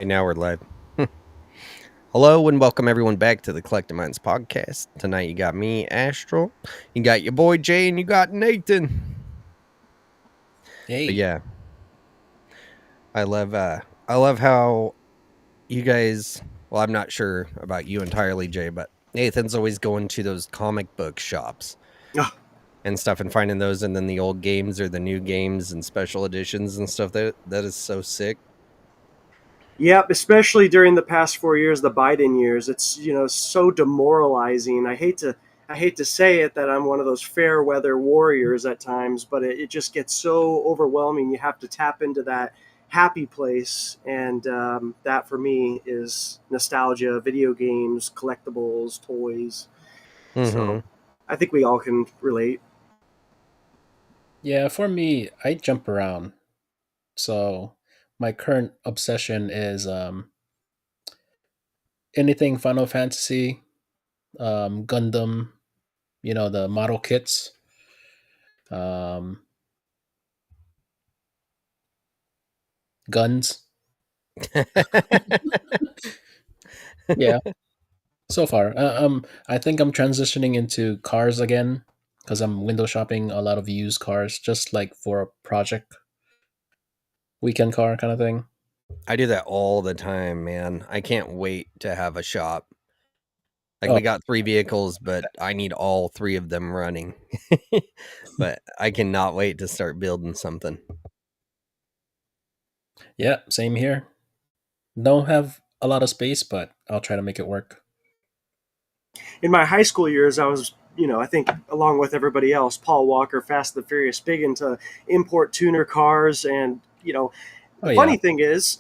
And now we're live. Hello and welcome everyone back to the Collective Minds podcast. Tonight you got me, Astral. You got your boy Jay, and you got Nathan. But Hey. yeah, I love how you guys. Well, I'm not sure about you entirely, Jay, but Nathan's always going to those comic book shops Ah, and stuff and finding those, and then the old games or the new games and special editions and stuff. That is so sick. yep, especially during the past 4 years, the Biden years. It's so demoralizing. I hate to say it that I'm one of those fair weather warriors at times, but it just gets so overwhelming. You have to tap into that happy place, and that for me is nostalgia, video games, collectibles, toys. So Mm-hmm. I think we all can relate. Yeah, for me, I jump around. So my current obsession is anything Final Fantasy, Gundam, the model kits. Um, guns. Yeah, so far. I think I'm transitioning into cars again because I'm window shopping a lot of used cars just like for a project weekend car kind of thing. I do that all the time, man. I can't wait to have a shop. Like, Oh, we got 3 vehicles, but I need all 3 of them running. But I cannot wait to start building something. yeah, same here. Don't have a lot of space, but I'll try to make it work. In my high school years, I was, I think along with everybody else, Paul Walker, Fast and the Furious, big into import tuner cars. And, Oh the yeah. funny thing is,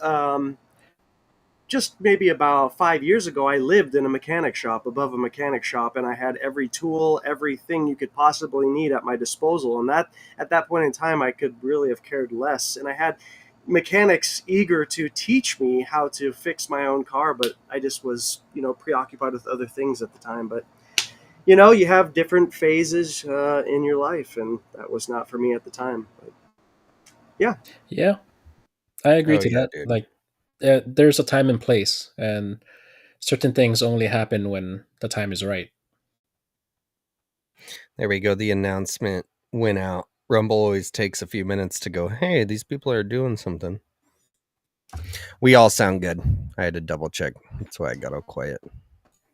just maybe about 5 years ago, I lived in a mechanic shop above a mechanic shop, and I had every tool, everything you could possibly need at my disposal. And that at that point in time, I could really have cared less. And I had mechanics eager to teach me how to fix my own car, but I just was, preoccupied with other things at the time. But you have different phases in your life, and that was not for me at the time. But yeah, Yeah, I agree Oh, to yeah, that. dude. Like, there's a time and place, and certain things only happen when the time is right. There we go. The announcement went out. Rumble always takes a few minutes to go, "Hey, these people are doing something." We all sound good. I had to double check. That's why I got all quiet.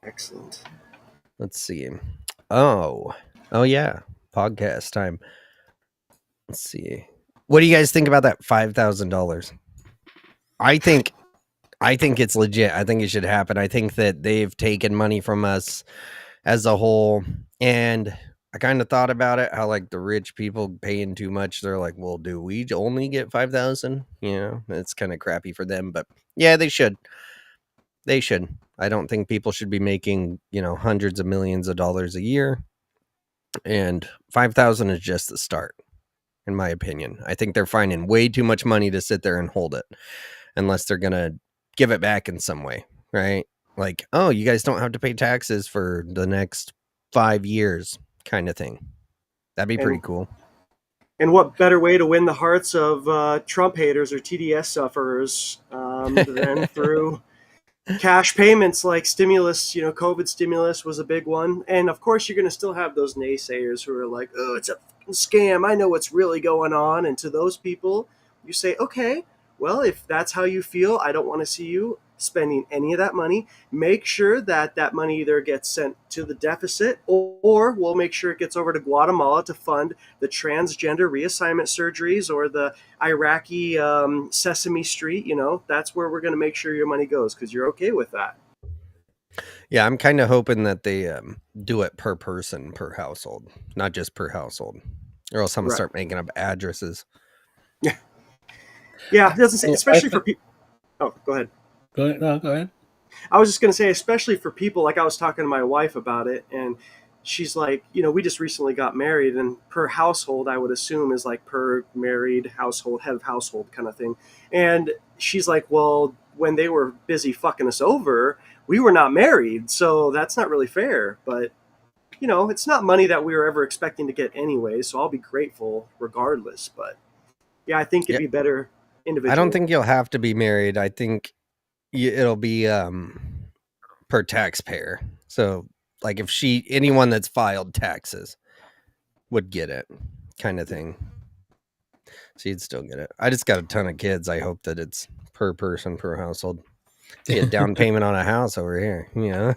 excellent. Let's see. Oh. Oh, yeah. Podcast time. Let's see. What do you guys think about that $5,000? I think I think it's legit. I think it should happen. I think that they've taken money from us as a whole. And I kind of thought about it, how like the rich people paying too much. They're like, well, do we only get 5,000? You know, it's kind of crappy for them, but yeah, they should. They should. I don't think people should be making, hundreds of millions of dollars a year. And 5,000 is just the start, in my opinion. I think they're finding way too much money to sit there and hold it unless they're going to give it back in some way, right? Like, oh, you guys don't have to pay taxes for the next 5 years, kind of thing. That'd be pretty And cool. And what better way to win the hearts of Trump haters or TDS sufferers than through cash payments like stimulus? COVID stimulus was a big one. And of course, you're going to still have those naysayers who are like, oh, it's a scam. I know what's really going on. And to those people, you say, okay, well, if that's how you feel, I don't want to see you spending any of that money. Make sure that that money either gets sent to the deficit, or we'll make sure it gets over to Guatemala to fund the transgender reassignment surgeries or the Iraqi Sesame Street. That's where we're going to make sure your money goes because you're okay with that. Yeah, I'm kind of hoping that they do it per person, per household, not just per household, or else I'm gonna Right. start making up addresses. Yeah. Yeah. It doesn't say, So I especially for think. people. Oh, go ahead. Go ahead. No, go ahead. I was just going to say, especially for people, like I was talking to my wife about it, and she's like, we just recently got married, and per household, I would assume is like per married household, head of household kind of thing. And she's like, well, when they were busy fucking us over, we were not married, so that's not really fair. But, it's not money that we were ever expecting to get anyway, so I'll be grateful regardless. But yeah, I think it'd Yeah, be better I don't individually. think you'll have to be married. I think it'll be per taxpayer. So like if anyone that's filed taxes would get it, kind of thing. So you'd still get it. I just got a ton of kids. I hope that it's per person per household. Be a down payment on a house over here, you know.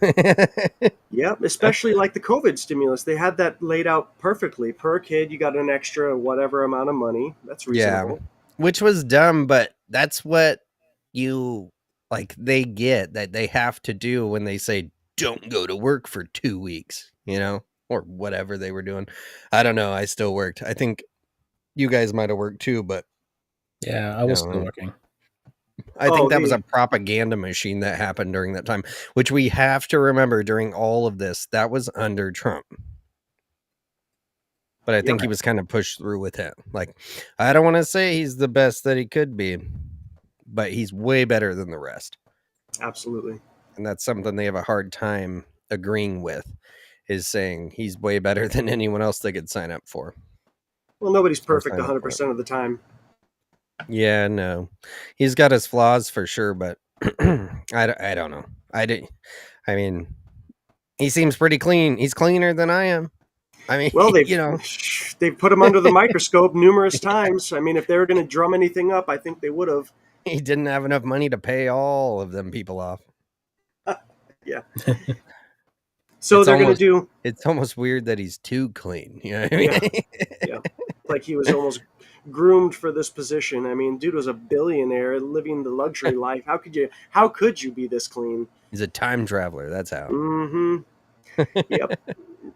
Yeah, especially like the COVID stimulus. They had that laid out perfectly. Per kid, you got an extra whatever amount of money. That's reasonable. Which was dumb, but that's what they get that they have to do when they say don't go to work for 2 weeks, you know, or whatever they were doing. I don't know. I still worked. I think you guys might have worked too, but yeah, I was still working. I think that was a propaganda machine that happened during that time, which we have to remember during all of this. That was under Trump. But I think he was kind of pushed through with it. Like, I don't want to say he's the best that he could be, but he's way better than the rest. Absolutely. And that's something they have a hard time agreeing with, is saying he's way better than anyone else they could sign up for. Well, nobody's perfect 100% of the time. Yeah, no. He's got his flaws for sure, but I don't know. I mean, he seems pretty clean. He's cleaner than I am. I mean, well, they've put him under the microscope numerous times. I mean, if they were going to drum anything up, I think they would have. He didn't have enough money to pay all of them people off. Yeah. So they're going to do. It's almost weird that he's too clean. You know what I mean? Yeah. Like he was almost groomed for this position. I mean, dude was a billionaire living the luxury life. How could you be this clean? He's a time traveler. That's how. Mm-hmm. Yep.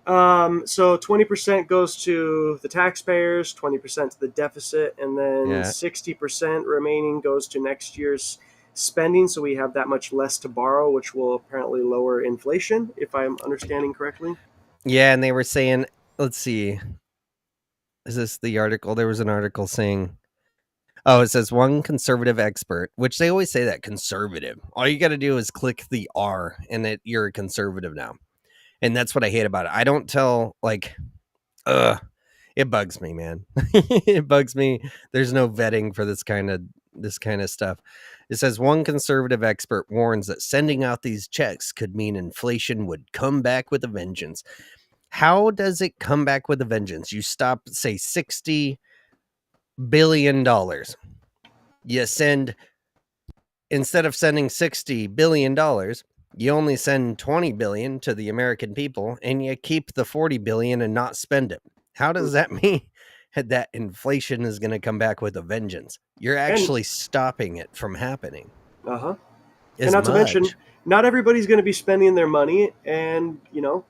So 20% goes to the taxpayers, 20% to the deficit, and then 60% remaining goes to next year's spending. So we have that much less to borrow, which will apparently lower inflation, if I'm understanding correctly. Yeah, and they were saying, let's see. Is this the article? There was an article saying, it says one conservative expert, which they always say that conservative. All you got to do is click the R and that you're a conservative now. And that's what I hate about it. I don't tell it bugs me, man. It bugs me. There's no vetting for this kind of stuff. It says one conservative expert warns that sending out these checks could mean inflation would come back with a vengeance. How does it come back with a vengeance? You stop, say, $60 billion. You send, instead of sending $60 billion, you only send 20 billion to the American people, and you keep the 40 billion and not spend it. How does that mean that inflation is going to come back with a vengeance? You're actually stopping it from happening. And not to mention, not everybody's going to be spending their money, and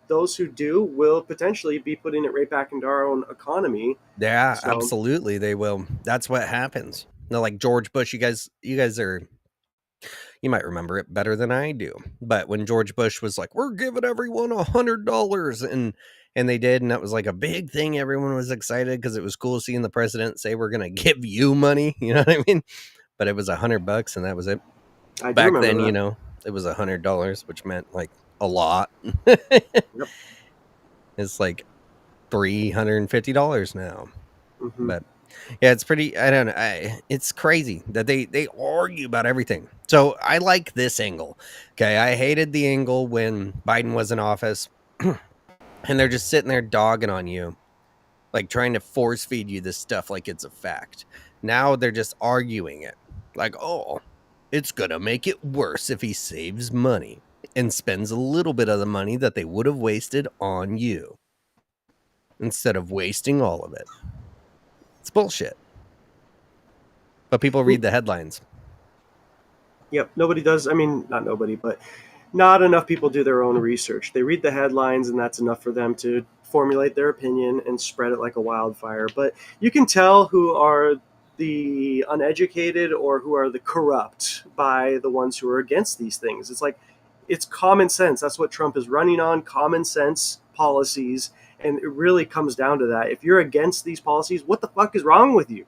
those who do will potentially be putting it right back into our own economy. Yeah, absolutely, they will. That's what happens. No, like George Bush, you guys are. You might remember it better than I do. But when George Bush was like, we're giving everyone $100, and they did, and that was like a big thing. Everyone was excited because it was cool seeing the president say, we're going to give you money. You know what I mean? But it was $100, and that was it. Back then, that. It was $100, which meant like a lot. Yep. It's like $350 now. Mm-hmm. But yeah, it's pretty, I don't know. It's crazy that they argue about everything. So I like this angle. Okay. I hated the angle when Biden was in office and they're just sitting there dogging on you, like trying to force feed you this stuff like it's a fact. Now they're just arguing it like, oh, it's going to make it worse if he saves money and spends a little bit of the money that they would have wasted on you instead of wasting all of it. It's bullshit. But people read the headlines. Yep. Nobody does. I mean, not nobody, but not enough people do their own research. They read the headlines, and that's enough for them to formulate their opinion and spread it like a wildfire. But you can tell who are the uneducated or who are the corrupt by the ones who are against these things. It's like, it's common sense. That's what Trump is running on, common sense policies. And it really comes down to that. If you're against these policies, what the fuck is wrong with you?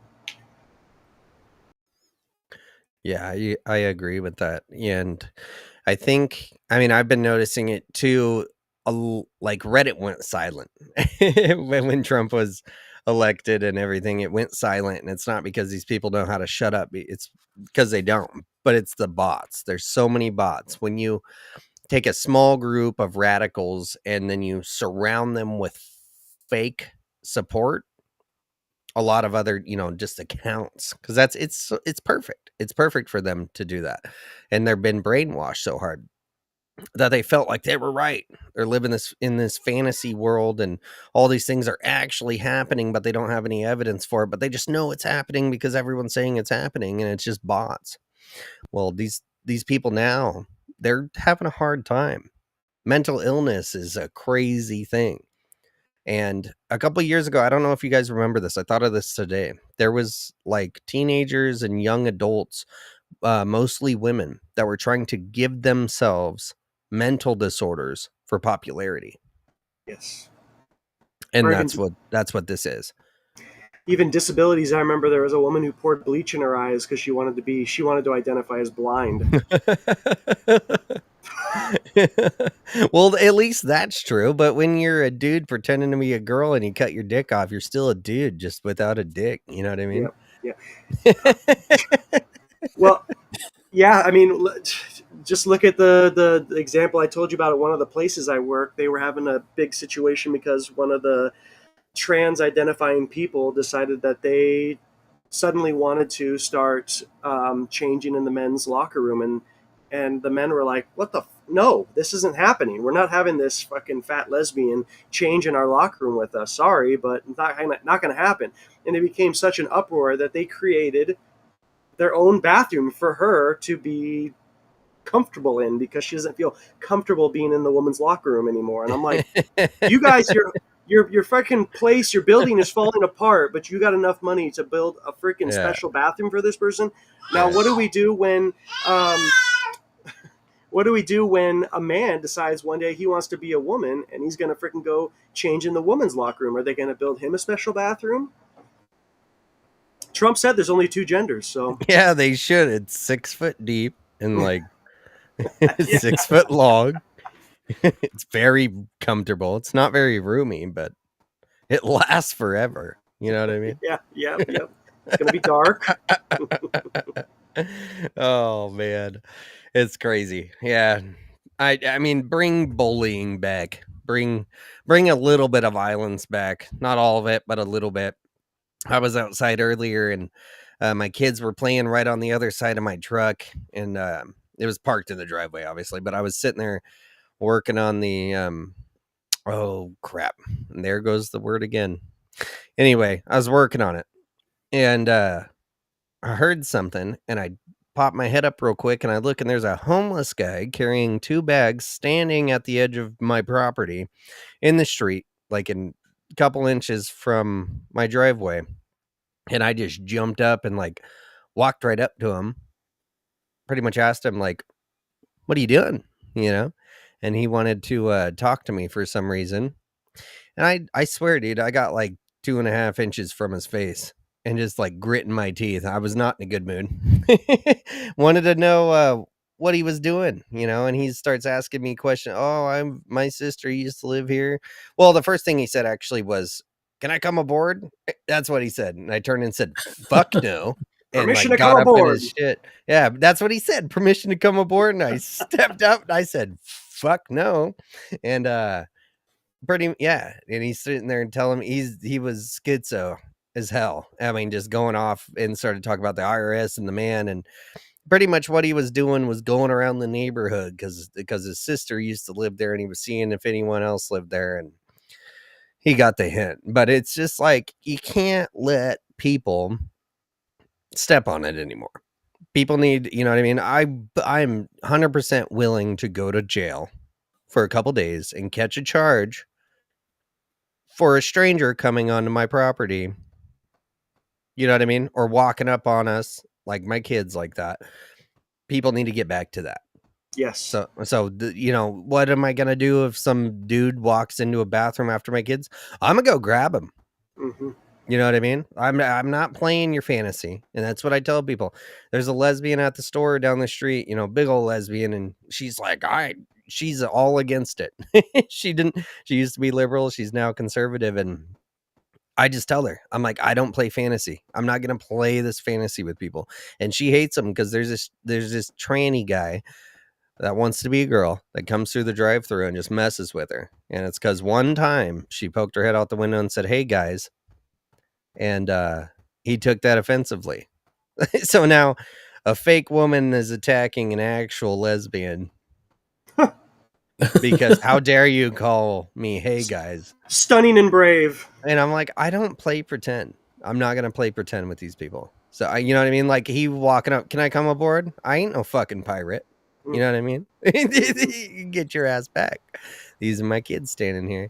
Yeah, I agree with that. And I think, I've been noticing it too. Like Reddit went silent when Trump was elected and everything, it went silent. And it's not because these people know how to shut up. It's because they don't, but it's the bots. There's so many bots. When you take a small group of radicals and then you surround them with fake support, a lot of other, just accounts, because it's perfect. It's perfect for them to do that. And they've been brainwashed so hard that they felt like they were right. They're living in this fantasy world and all these things are actually happening, but they don't have any evidence for it, but they just know it's happening because everyone's saying it's happening, and it's just bots. Well, these people now, they're having a hard time. Mental illness is a crazy thing. And a couple of years ago, I don't know if you guys remember this, I thought of this today. There was like teenagers and young adults, mostly women, that were trying to give themselves mental disorders for popularity. Yes. And Or that's what this is. even disabilities. I remember there was a woman who poured bleach in her eyes because she wanted to identify as blind. Well, at least that's true. But when you're a dude pretending to be a girl and you cut your dick off, you're still a dude, just without a dick. You know what I mean? Yeah. Well, yeah. I mean, just look at the example I told you about at one of the places I work. They were having a big situation because one of the trans identifying people decided that they suddenly wanted to start changing in the men's locker room, and the men were like, what the no, this isn't happening. We're not having this fucking fat lesbian change in our locker room with us. Sorry, but not going to happen. And it became such an uproar that they created their own bathroom for her to be comfortable in, because she doesn't feel comfortable being in the woman's locker room anymore. And I'm like, you guys, your fucking place, your building is falling apart, but you got enough money to build a freaking special bathroom for this person. Now, what do we do when a man decides one day he wants to be a woman and he's going to freaking go change in the woman's locker room? Are they going to build him a special bathroom? Trump said there's only two genders, so yeah, they should. It's 6 foot deep and like 6 foot long. It's very comfortable. It's not very roomy, but it lasts forever. You know what I mean? Yeah. It's going to be dark. Oh man, it's crazy. Yeah, I mean, bring bullying back. Bring a little bit of violence back. Not all of it, but a little bit. I was outside earlier, and my kids were playing right on the other side of my truck, and it was parked in the driveway, obviously. But I was sitting there working on the oh crap, and there goes the word again. Anyway, I was working on it, and I heard something, and I popped my head up real quick, and I look, and there's a homeless guy carrying 2 bags standing at the edge of my property in the street, like in a couple inches from my driveway. And I just jumped up and like walked right up to him, pretty much asked him like, what are you doing? And he wanted to talk to me for some reason. And I swear, dude, I got like 2.5 inches from his face and just like gritting my teeth. I was not in a good mood. Wanted to know what he was doing, and he starts asking me questions. Oh, my sister used to live here. Well, the first thing he said actually was, can I come aboard? That's what he said. And I turned and said, fuck no. And Permission like to got come up aboard. in his shit. Yeah, that's what he said. Permission to come aboard. And I stepped up and I said, fuck no. And and he's sitting there and telling me he was schizo as hell. I mean, just going off and started talking about the IRS and the man, and pretty much what he was doing was going around the neighborhood because his sister used to live there, and he was seeing if anyone else lived there, and he got the hint. But it's just like, you can't let people step on it anymore. People need, you know what I mean? I'm 100% willing to go to jail for a couple days and catch a charge for a stranger coming onto my property. You know what I mean? Or walking up on us, like my kids, like that. People need to get back to that. Yes. So what am I going to do if some dude walks into a bathroom after my kids? I'm going to go grab him. Mm-hmm. You know what I mean? I'm not playing your fantasy. And that's what I tell people. There's a lesbian at the store down the street, big old lesbian. And she's like, she's all against it. She used to be liberal. She's now conservative. And I just tell her, I'm like, I don't play fantasy. I'm not gonna play this fantasy with people. And she hates them because there's this tranny guy that wants to be a girl that comes through the drive-thru and just messes with her. And it's because one time she poked her head out the window and said, "Hey guys," and he took that offensively. So now a fake woman is attacking an actual lesbian. Because how dare you call me "Hey guys"? Stunning and brave. And I'm like, I don't play pretend. I'm not gonna play pretend with these people. So you know what I mean? Like he walking up, can I come aboard? I ain't no fucking pirate. You know what I mean? Get your ass back. These are my kids standing here.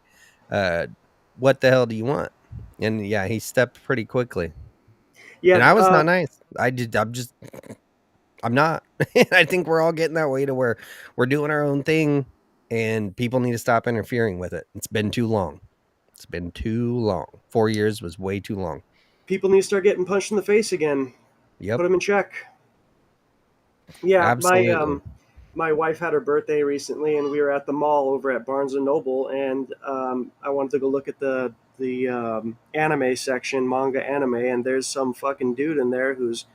What the hell do you want? And yeah, he stepped pretty quickly. Yeah, And I was not nice. I'm not. I think we're all getting that way to where we're doing our own thing and people need to stop interfering with it. It's been too long. 4 years was way too long. People need to start getting punched in the face again. Yep. Put them in check. Yeah, Absolutely. my wife had her birthday recently, and we were at the mall over at Barnes and Noble, and I wanted to go look at the anime section, manga anime, and there's some fucking dude in there who's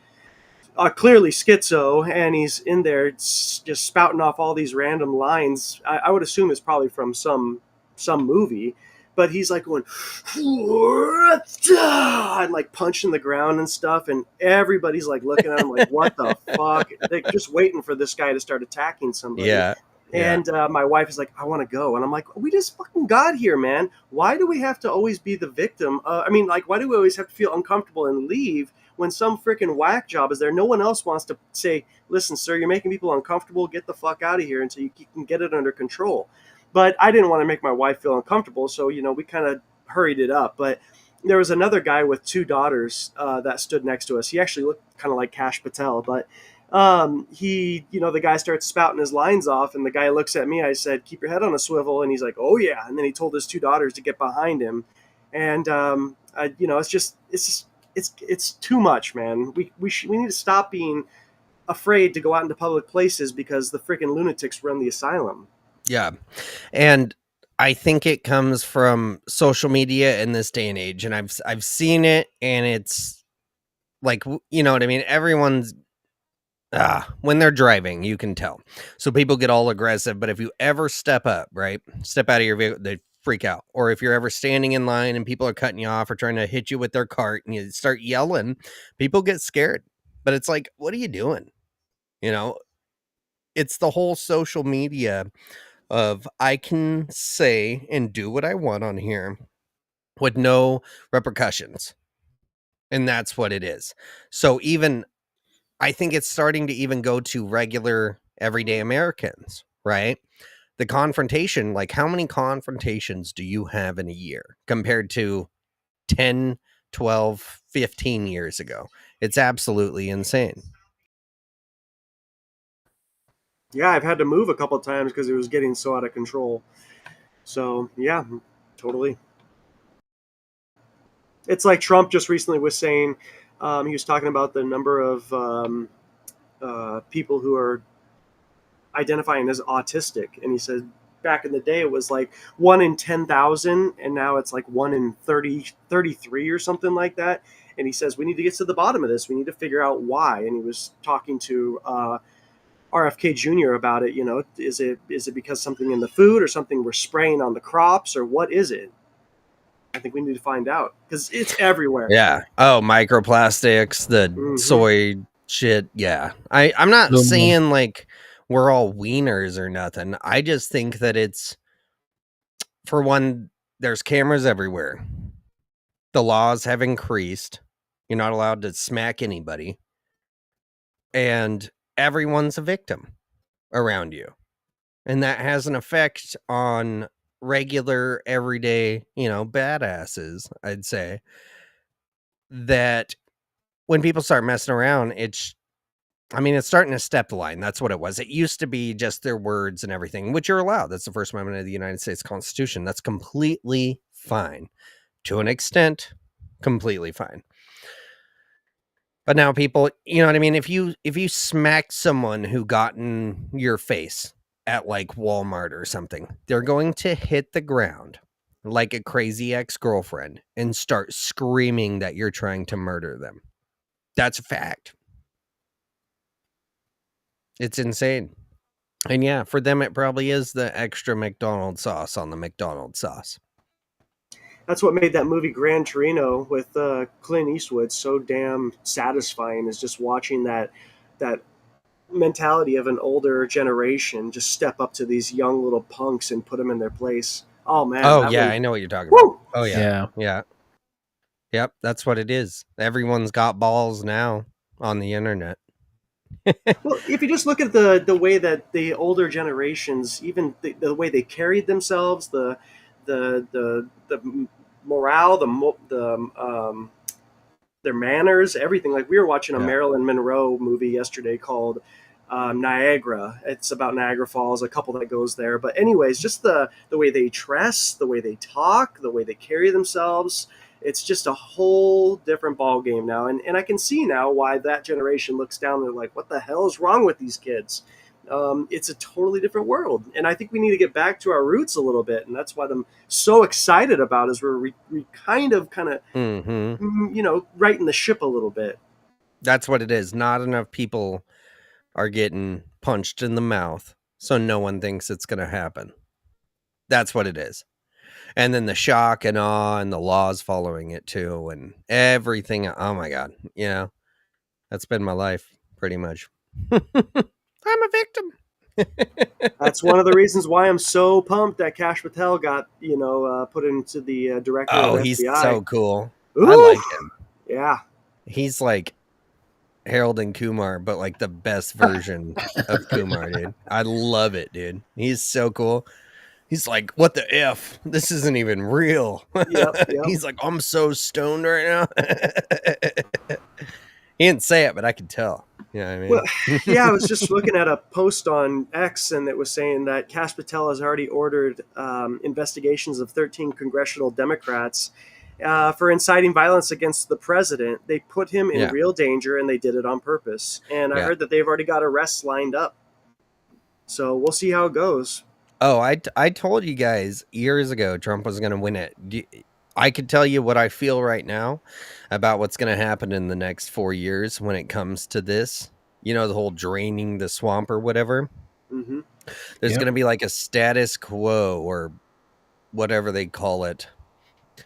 clearly schizo, and he's in there just spouting off all these random lines. I would assume it's probably from some movie, but he's like going and like punching the ground and stuff, and everybody's like looking at him like, what the fuck? They're just waiting for this guy to start attacking somebody. Yeah. And my wife is like, I want to go. And I'm like, we just fucking got here, man. Why do we have to always be the victim? Why do we always have to feel uncomfortable and leave when some freaking whack job is there? No one else wants to say, listen, sir, you're making people uncomfortable. Get the fuck out of here until you can get it under control. But I didn't want to make my wife feel uncomfortable. So, we kind of hurried it up. But there was another guy with 2 daughters that stood next to us. He actually looked kind of like Kash Patel, but the guy starts spouting his lines off, and the guy looks at me. I said, keep your head on a swivel. And he's like, oh yeah. And then he told his 2 daughters to get behind him. And, it's too much, man. We need to stop being afraid to go out into public places because the freaking lunatics run the asylum. Yeah. And I think it comes from social media in this day and age. And I've seen it, and it's like, you know what I mean? Everyone's when they're driving, you can tell. So people get all aggressive, but if you ever step out of your vehicle, they freak out. Or if you're ever standing in line and people are cutting you off or trying to hit you with their cart and you start yelling, people get scared. But it's like, what are you doing? It's the whole social media of I can say and do what I want on here with no repercussions. And that's what it is. So I think it's starting to even go to regular everyday Americans, right? The confrontation, like how many confrontations do you have in a year compared to 10, 12, 15 years ago? It's absolutely insane. Yeah, I've had to move a couple of times because it was getting so out of control. So, yeah, totally. It's like Trump just recently was saying, he was talking about the number of people who are identifying as autistic. And he said back in the day it was like 1 in 10,000, and now it's like 1 in 33 or something like that. And he says we need to get to the bottom of this. We need to figure out why. And he was talking to RFK Jr. about it. Is it because something in the food or something we're spraying on the crops, or what is it? I think we need to find out because it's everywhere. Yeah. Oh, microplastics, the soy shit. Yeah. I'm not saying like we're all wieners or nothing. I just think that it's, for one, there's cameras everywhere. The laws have increased. You're not allowed to smack anybody. And everyone's a victim around you. And that has an effect on regular, everyday, badasses, I'd say. That when people start messing around, it's starting to step the line. That's what it was. It used to be just their words and everything, which you're allowed. That's the First Amendment of the United States Constitution. That's completely fine. To an extent, completely fine. But now people, you know what I mean? If you smack someone who got in your face at like Walmart or something, they're going to hit the ground like a crazy ex-girlfriend and start screaming that you're trying to murder them. That's a fact. It's insane. And yeah, for them, it probably is the extra McDonald's sauce on the McDonald's sauce. That's what made that movie Gran Torino with Clint Eastwood so damn satisfying, is just watching that mentality of an older generation just step up to these young little punks and put them in their place. Oh man. Oh that yeah, one- I know what you're talking Woo! about. Oh yeah. Yeah. Yep, that's what it is. Everyone's got balls now on the internet. Well, if you just look at the way that the older generations, even the way they carried themselves, the morale, their manners, everything. Like we were watching a Yeah. Marilyn Monroe movie yesterday called Niagara. It's about Niagara Falls, a couple that goes there. But anyways, just the way they dress, the way they talk, the way they carry themselves. It's just a whole different ball game now, and I can see now why that generation looks down. They're like, "What the hell is wrong with these kids?" It's a totally different world, and I think we need to get back to our roots a little bit, and that's what I'm so excited about. Is we kind of righting the ship a little bit. That's what it is. Not enough people are getting punched in the mouth, so no one thinks it's going to happen. That's what it is. And then the shock and awe and the laws following it too, and everything. Oh my God. That's been my life pretty much. I'm a victim. That's one of the reasons why I'm so pumped that Kash Patel got put into the director of the He's FBI. so cool. Ooh, I like him. Yeah. He's like Harold and Kumar, but like the best version of Kumar, dude. I love it, dude. He's so cool. He's like, what the F? This isn't even real. Yep. He's like, I'm so stoned right now. He didn't say it, but I could tell. You know what I mean? Well, yeah, I was just looking at a post on X, and it was saying that Kash Patel has already ordered investigations of 13 congressional Democrats for inciting violence against the president. They put him in real danger, and they did it on purpose. And I heard that they've already got arrests lined up. So we'll see how it goes. Oh, I told you guys years ago Trump was going to win it. I could tell you what I feel right now about what's going to happen in the next 4 years when it comes to this. The whole draining the swamp or whatever. Mm-hmm. There's going to be like a status quo or whatever they call it.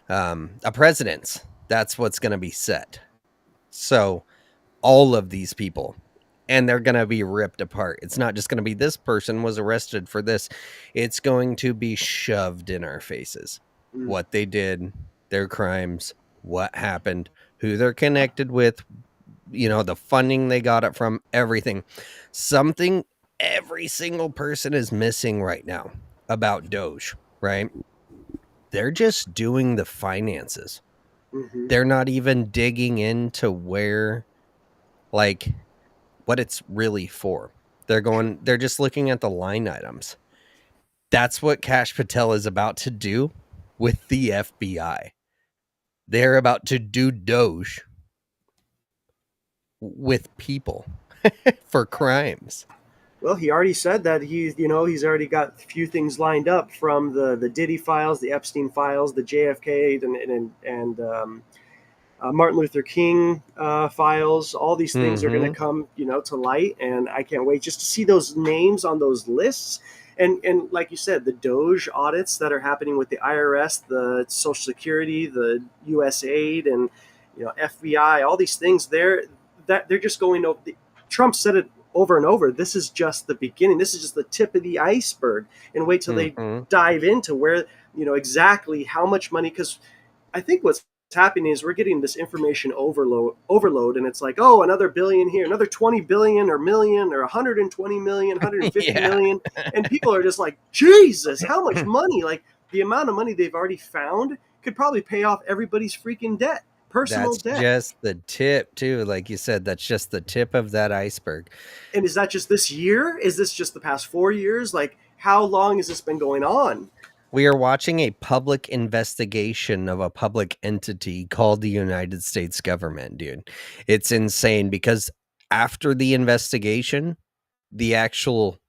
A precedence. That's what's going to be set. So all of these people, and they're going to be ripped apart. It's not just going to be this person was arrested for this. It's going to be shoved in our faces. What they did, their crimes, what happened, who they're connected with, the funding they got it from, everything. Something every single person is missing right now about Doge, right? They're just doing the finances. Mm-hmm. They're not even digging into where, like, what it's really for. They're just looking at the line items. That's what Kash Patel is about to do with the FBI. They're about to do Doge with people for crimes. Well, he already said that he's already got a few things lined up, from the Diddy files, the Epstein files, the JFK and Martin Luther King files. All these things are going to come, to light, and I can't wait just to see those names on those lists. And like you said, the Doge audits that are happening with the IRS, the Social Security, the USAID, and FBI, all these things, they're just going over. Trump said it over and over. This is just the beginning. This is just the tip of the iceberg. And wait till they dive into where exactly how much money. Because I think what's happening is we're getting this information overload, and it's like, oh, another billion here, another 20 billion or million or 120 million, 150 million, and people are just like, Jesus, how much money? Like, the amount of money they've already found could probably pay off everybody's freaking debt, personal debt. That's just the tip too, like you said. That's just the tip of that iceberg. And is that just this year? Is this just the past 4 years? Like, how long has this been going on? We are watching a public investigation of a public entity called the United States government, dude. It's insane, because after the investigation, the actual,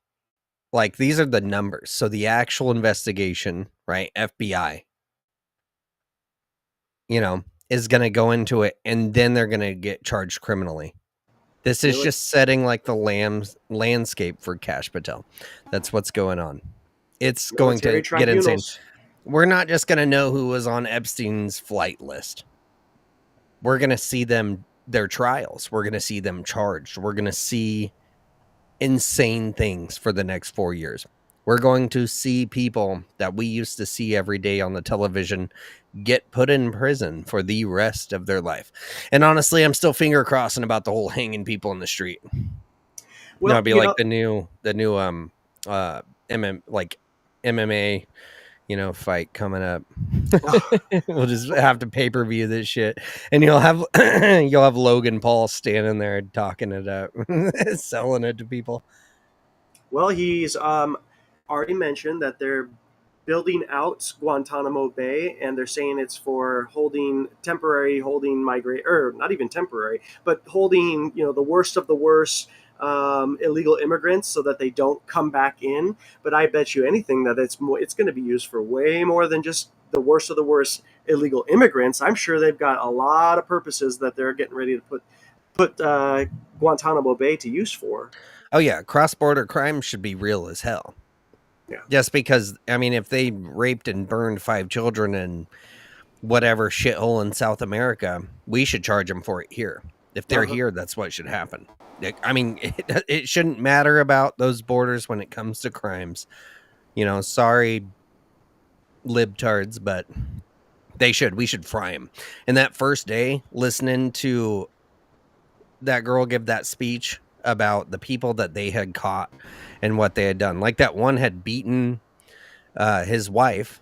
like, these are the numbers. So the actual investigation, right? FBI, is going to go into it, and then they're going to get charged criminally. This is Really? just setting like the landscape for Kash Patel. That's what's going on. It's going Military to get insane. tribunals. We're not just going to know who was on Epstein's flight list. We're going to see their trials. We're going to see them charged. We're going to see insane things for the next 4 years. We're going to see people that we used to see every day on the television get put in prison for the rest of their life. And honestly, I'm still finger crossing about the whole hanging people in the street. Well, It'll be like the new MMA, fight coming up. We'll just have to pay-per-view this shit, and you'll have Logan Paul standing there talking it up, selling it to people. well, he's already mentioned that they're building out Guantanamo Bay, and they're saying it's for temporary holding migrate, or not even temporary, but holding the worst of the worst illegal immigrants so that they don't come back in. But I bet you anything that it's going to be used for way more than just the worst of the worst illegal immigrants. I'm sure they've got a lot of purposes that they're getting ready to put Guantanamo Bay to use for. Oh yeah, cross-border crime should be real as hell. Yeah. Just because, if they raped and burned 5 children in whatever shithole in South America, we should charge them for it here. If they're here, that's what should happen. It shouldn't matter about those borders when it comes to crimes. Sorry, libtards, but we should fry them. And that first day, listening to that girl give that speech about the people that they had caught and what they had done. Like that one had beaten his wife,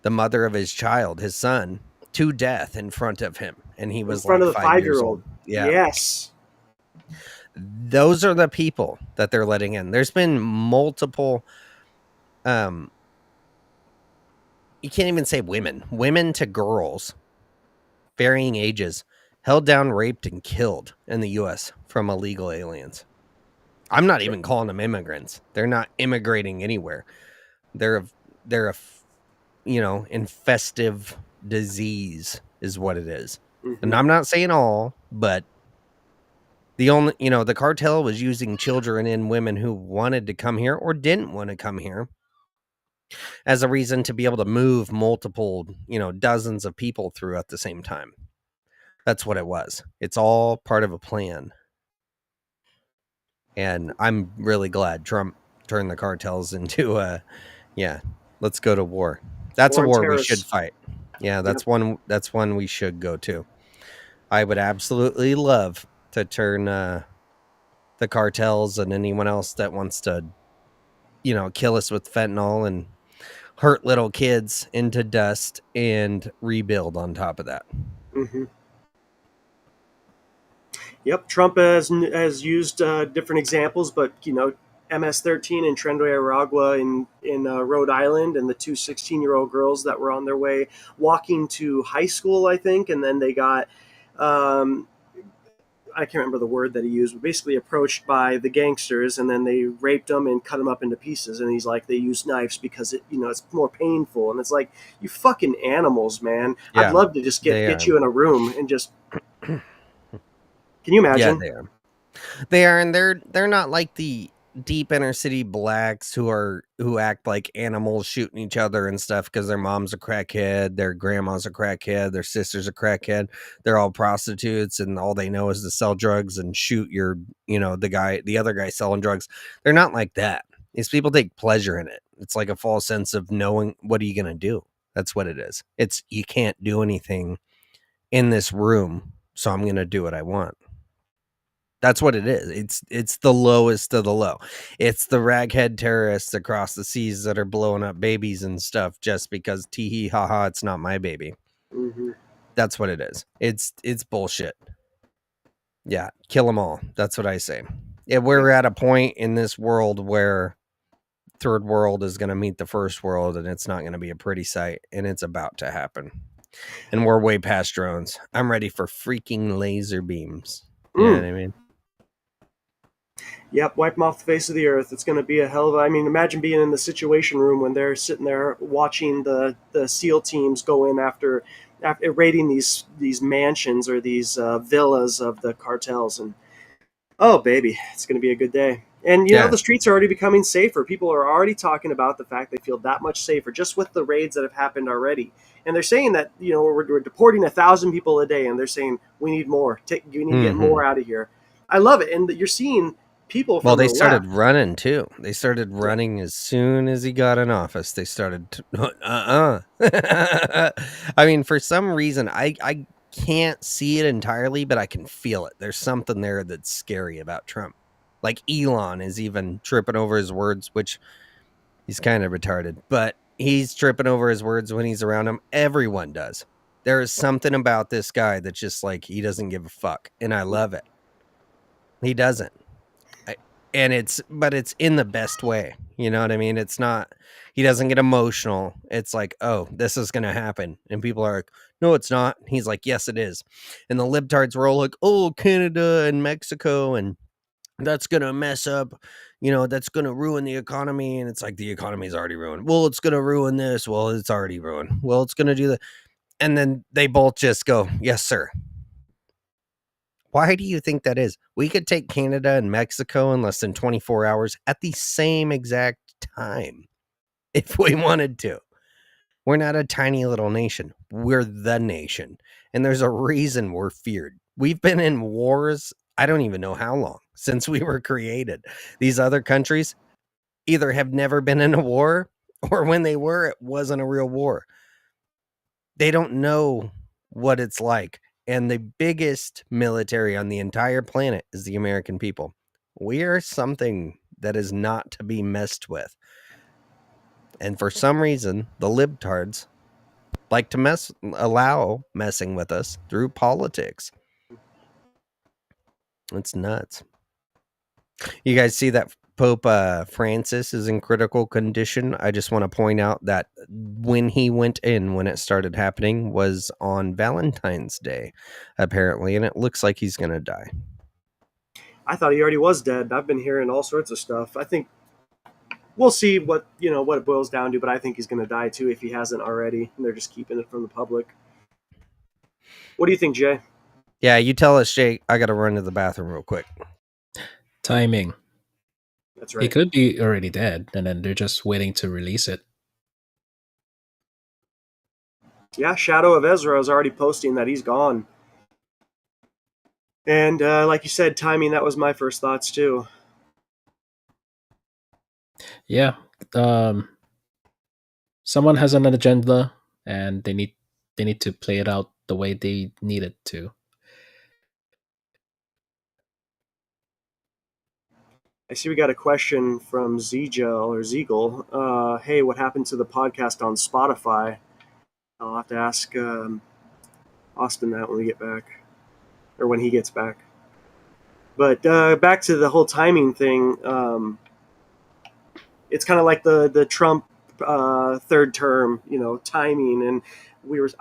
the mother of his child, his son, to death in front of him. And he was in front like of the 5 years 5-year-old. old. Yeah. Yes. Those are the people that they're letting in. There's been multiple, you can't even say women to girls, varying ages, held down, raped, and killed in the U.S. from illegal aliens. I'm not even calling them immigrants. They're not immigrating anywhere. They're a infestive disease is what it is. Mm-hmm. And I'm not saying all, but the cartel was using children and women who wanted to come here or didn't want to come here as a reason to be able to move multiple, dozens of people through at the same time. That's what it was. It's all part of a plan. And I'm really glad Trump turned the cartels into let's go to war. That's a war we should fight. Yeah, that's one we should go to. I would absolutely love to turn the cartels and anyone else that wants to, kill us with fentanyl and hurt little kids into dust and rebuild on top of that. Mm-hmm. Yep, Trump has used different examples, but MS-13 in Tren de Aragua in Rhode Island, and the 2 16-year-old girls that were on their way walking to high school, I think, and then they got I can't remember the word that he used, but basically approached by the gangsters, and then they raped them and cut them up into pieces. And he's like, they use knives because it's more painful. And it's like, you fucking animals, man. Yeah, I'd love to just get you in a room and just. Can you imagine? Yeah, they are, and they're not like the deep inner city blacks who act like animals shooting each other and stuff because their mom's a crackhead, their grandma's a crackhead, their sister's a crackhead. They're all prostitutes and all they know is to sell drugs and shoot the other guy selling drugs. They're not like that. These people take pleasure in it. It's like a false sense of knowing what are you going to do. That's what it is. It's you can't do anything in this room, so I'm going to do what I want. That's what it is. It's the lowest of the low. It's the raghead terrorists across the seas that are blowing up babies and stuff just because tee-hee, ha-ha, it's not my baby. Mm-hmm. That's what it is. It's bullshit. Yeah, kill them all. That's what I say. If we're at a point in this world where third world is going to meet the first world, and it's not going to be a pretty sight, and it's about to happen. And we're way past drones. I'm ready for freaking laser beams. You know what I mean? Yep, wipe them off the face of the earth. It's going to be a hell of imagine being in the Situation Room when they're sitting there watching the SEAL teams go in after after raiding these mansions or these villas of the cartels. And oh baby, it's going to be a good day. And Yeah. the streets are already becoming safer. People are already talking about the fact they feel that much safer just with the raids that have happened already. And they're saying that we're deporting 1,000 people a day, and they're saying we need more. We need to get more out of here. I love it, and you're seeing people. Well, From they the started left. running too. They started running as soon as he got in office. They started. I mean, for some reason, I can't see it entirely, but I can feel it. There's something there that's scary about Trump. Like Elon is even tripping over his words, which he's kind of retarded, but he's tripping over his words when he's around him. Everyone does. There is something about this guy that's just like he doesn't give a fuck, and I love it. He doesn't. But it's in the best way. You know what I mean? It's not, he doesn't get emotional. It's like, oh, this is going to happen. And people are like, no, it's not. He's like, yes, it is. And the libtards were all like, oh, Canada and Mexico, and that's going to mess up, that's going to ruin the economy. And it's like, the economy's already ruined. Well, it's going to ruin this. Well, it's already ruined. Well, it's going to do that. And then they both just go, yes, sir. Why do you think that is? We could take Canada and Mexico in less than 24 hours at the same exact time if we wanted to. We're not a tiny little nation. We're the nation. And there's a reason we're feared. We've been in wars, I don't even know how long, since we were created. These other countries either have never been in a war, or when they were, it wasn't a real war. They don't know what it's like. And the biggest military on the entire planet is the American people. We are something that is not to be messed with. And for some reason, the libtards like to allow messing with us through politics. It's nuts. You guys see that Pope Francis is in critical condition? I just want to point out that when he went in, when it started happening, was on Valentine's Day, apparently, and it looks like he's going to die. I thought he already was dead. I've been hearing all sorts of stuff. I think we'll see what it boils down to, but I think he's going to die too if he hasn't already, and they're just keeping it from the public. What do you think, Jay? Yeah, you tell us, Jay. I got to run to the bathroom real quick. Timing. That's right. He could be already dead, and then they're just waiting to release it. Yeah, Shadow of Ezra is already posting that he's gone. And like you said, timing, that was my first thoughts too. Yeah. Someone has an agenda, and they need to play it out the way they need it to. I see we got a question from Ziegel. Hey, what happened to the podcast on Spotify? I'll have to ask Austin that when we get back, or when he gets back. But back to the whole timing thing. It's kind of like the Trump third term, timing. And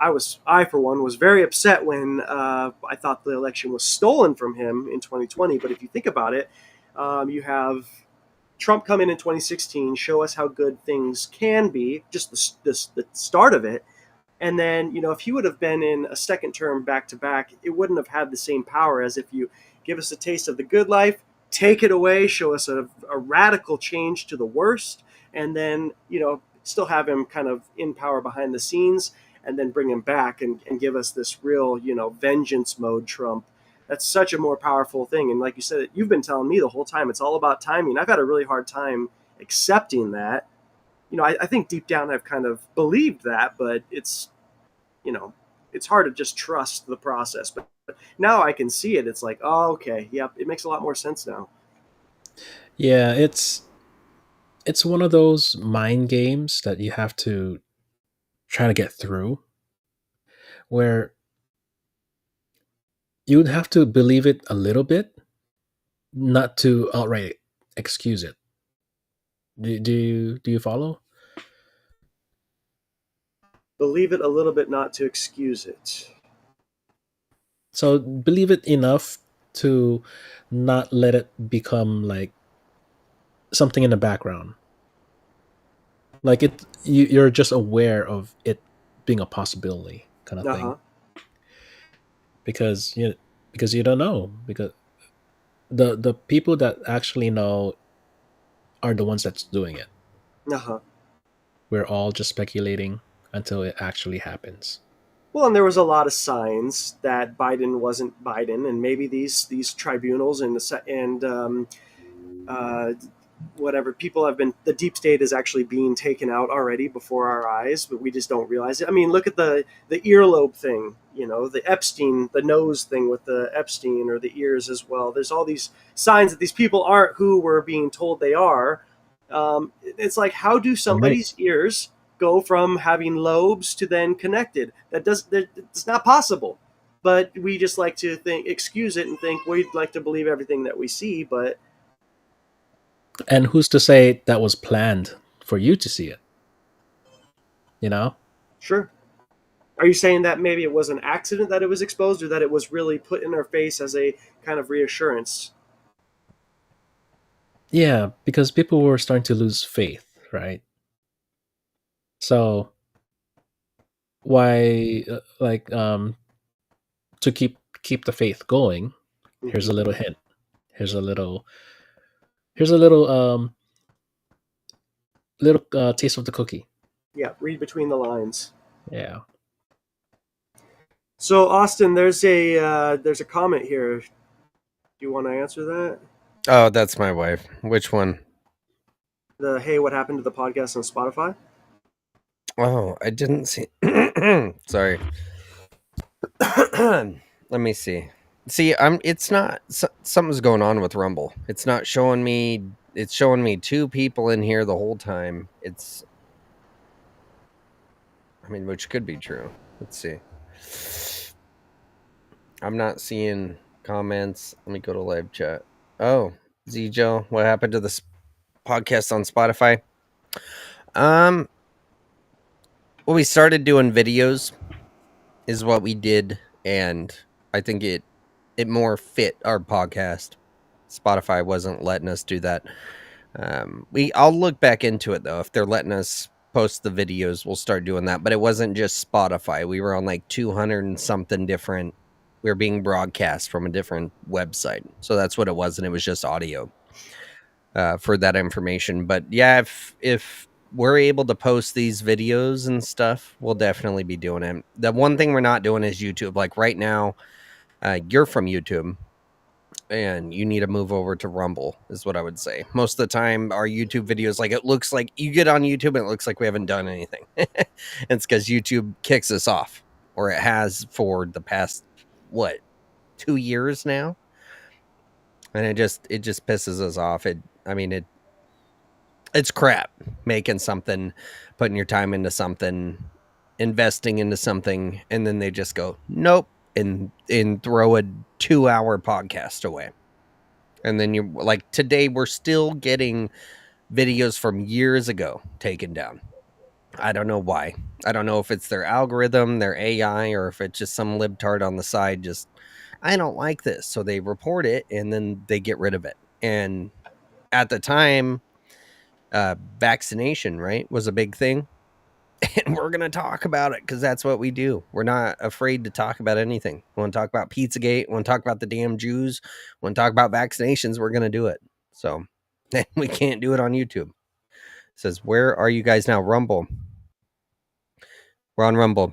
I for one was very upset when I thought the election was stolen from him in 2020. But if you think about it, you have Trump come in 2016, show us how good things can be, just the start of it. And then, if he would have been in a second term back to back, it wouldn't have had the same power as if you give us a taste of the good life, take it away, show us a radical change to the worst, and then, still have him kind of in power behind the scenes, and then bring him back and give us this real, vengeance mode Trump. That's such a more powerful thing. And like you said, you've been telling me the whole time, it's all about timing. I've had a really hard time accepting that. I think deep down I've kind of believed that, but it's hard to just trust the process. But now I can see it. It's like, oh, okay, yeah, it makes a lot more sense now. Yeah, it's one of those mind games that you have to try to get through, where you would have to believe it a little bit, not to outright excuse it. Do you follow? Believe it a little bit, not to excuse it. So believe it enough to not let it become like something in the background. Like you're just aware of it being a possibility. kind of Uh-huh. thing, because you don't know, because the people that actually know are the ones that's doing it. Uh-huh. We're all just speculating until it actually happens. Well, and there was a lot of signs that Biden wasn't Biden, and maybe these tribunals and uh, whatever people have been, the deep state is actually being taken out already before our eyes, but we just don't realize it. I mean, look at the earlobe thing, the Epstein, the nose thing with the Epstein, or the ears as well. There's all these signs that these people aren't who we're being told they are. It's like, how do Right. somebody's ears go from having lobes to then connected? It's not possible. But we just like to excuse it and think we'd like to believe everything that we see, but And who's to say that was planned for you to see it? You know? sure. Are you saying that maybe it was an accident that it was exposed, or that it was really put in our face as a kind of reassurance? Yeah, because people were starting to lose faith, right? So why, to keep the faith going? Here's Hmm. a little hint. Here's a little. Here's a little taste of the cookie. Yeah, read between the lines. Yeah. So, Austin, there's a comment here. Do you want to answer that? Oh, that's my wife. Which one? Hey, what happened to the podcast on Spotify? Oh, I didn't see. Sorry. Let me see. See, It's not. Something's going on with Rumble. It's not showing me. It's showing me two people in here the whole time. I mean, which could be true. Let's see. I'm not seeing comments. Let me go to live chat. Oh, Joe, what happened to this podcast on Spotify? Well, we started doing videos, is what we did, and I think it more fit our podcast. Spotify wasn't letting us do that. I'll look back into it though. If they're letting us post the videos, we'll start doing that. But it wasn't just Spotify. We were on like 200 and something different. We were being broadcast from a different website, so that's what it was, and it was just audio for that information. But yeah, if we're able to post these videos and stuff, we'll definitely be doing it. The one thing we're not doing is YouTube. Like right now, you're from YouTube, and you need to move over to Rumble, is what I would say. Most of the time, our YouTube videos, like it looks like you get on YouTube and it looks like we haven't done anything. It's because YouTube kicks us off, or it has for the past 2 years now, and it just pisses us off. It's crap making something, putting your time into something, investing into something, and then they just go nope and throw a 2-hour podcast away. And then you're like, today we're still getting videos from years ago taken down. I don't know why. I don't know if it's their algorithm, their AI, or if it's just some libtard on the side just, I don't like this, so they report it and then they get rid of it. And at the time, vaccination, right, was a big thing. And we're going to talk about it because that's what we do. We're not afraid to talk about anything. We want to talk about Pizzagate. We want to talk about the damn Jews. We want to talk about vaccinations. We're going to do it. So we can't do it on YouTube. It says, where are you guys now? Rumble. We're on Rumble.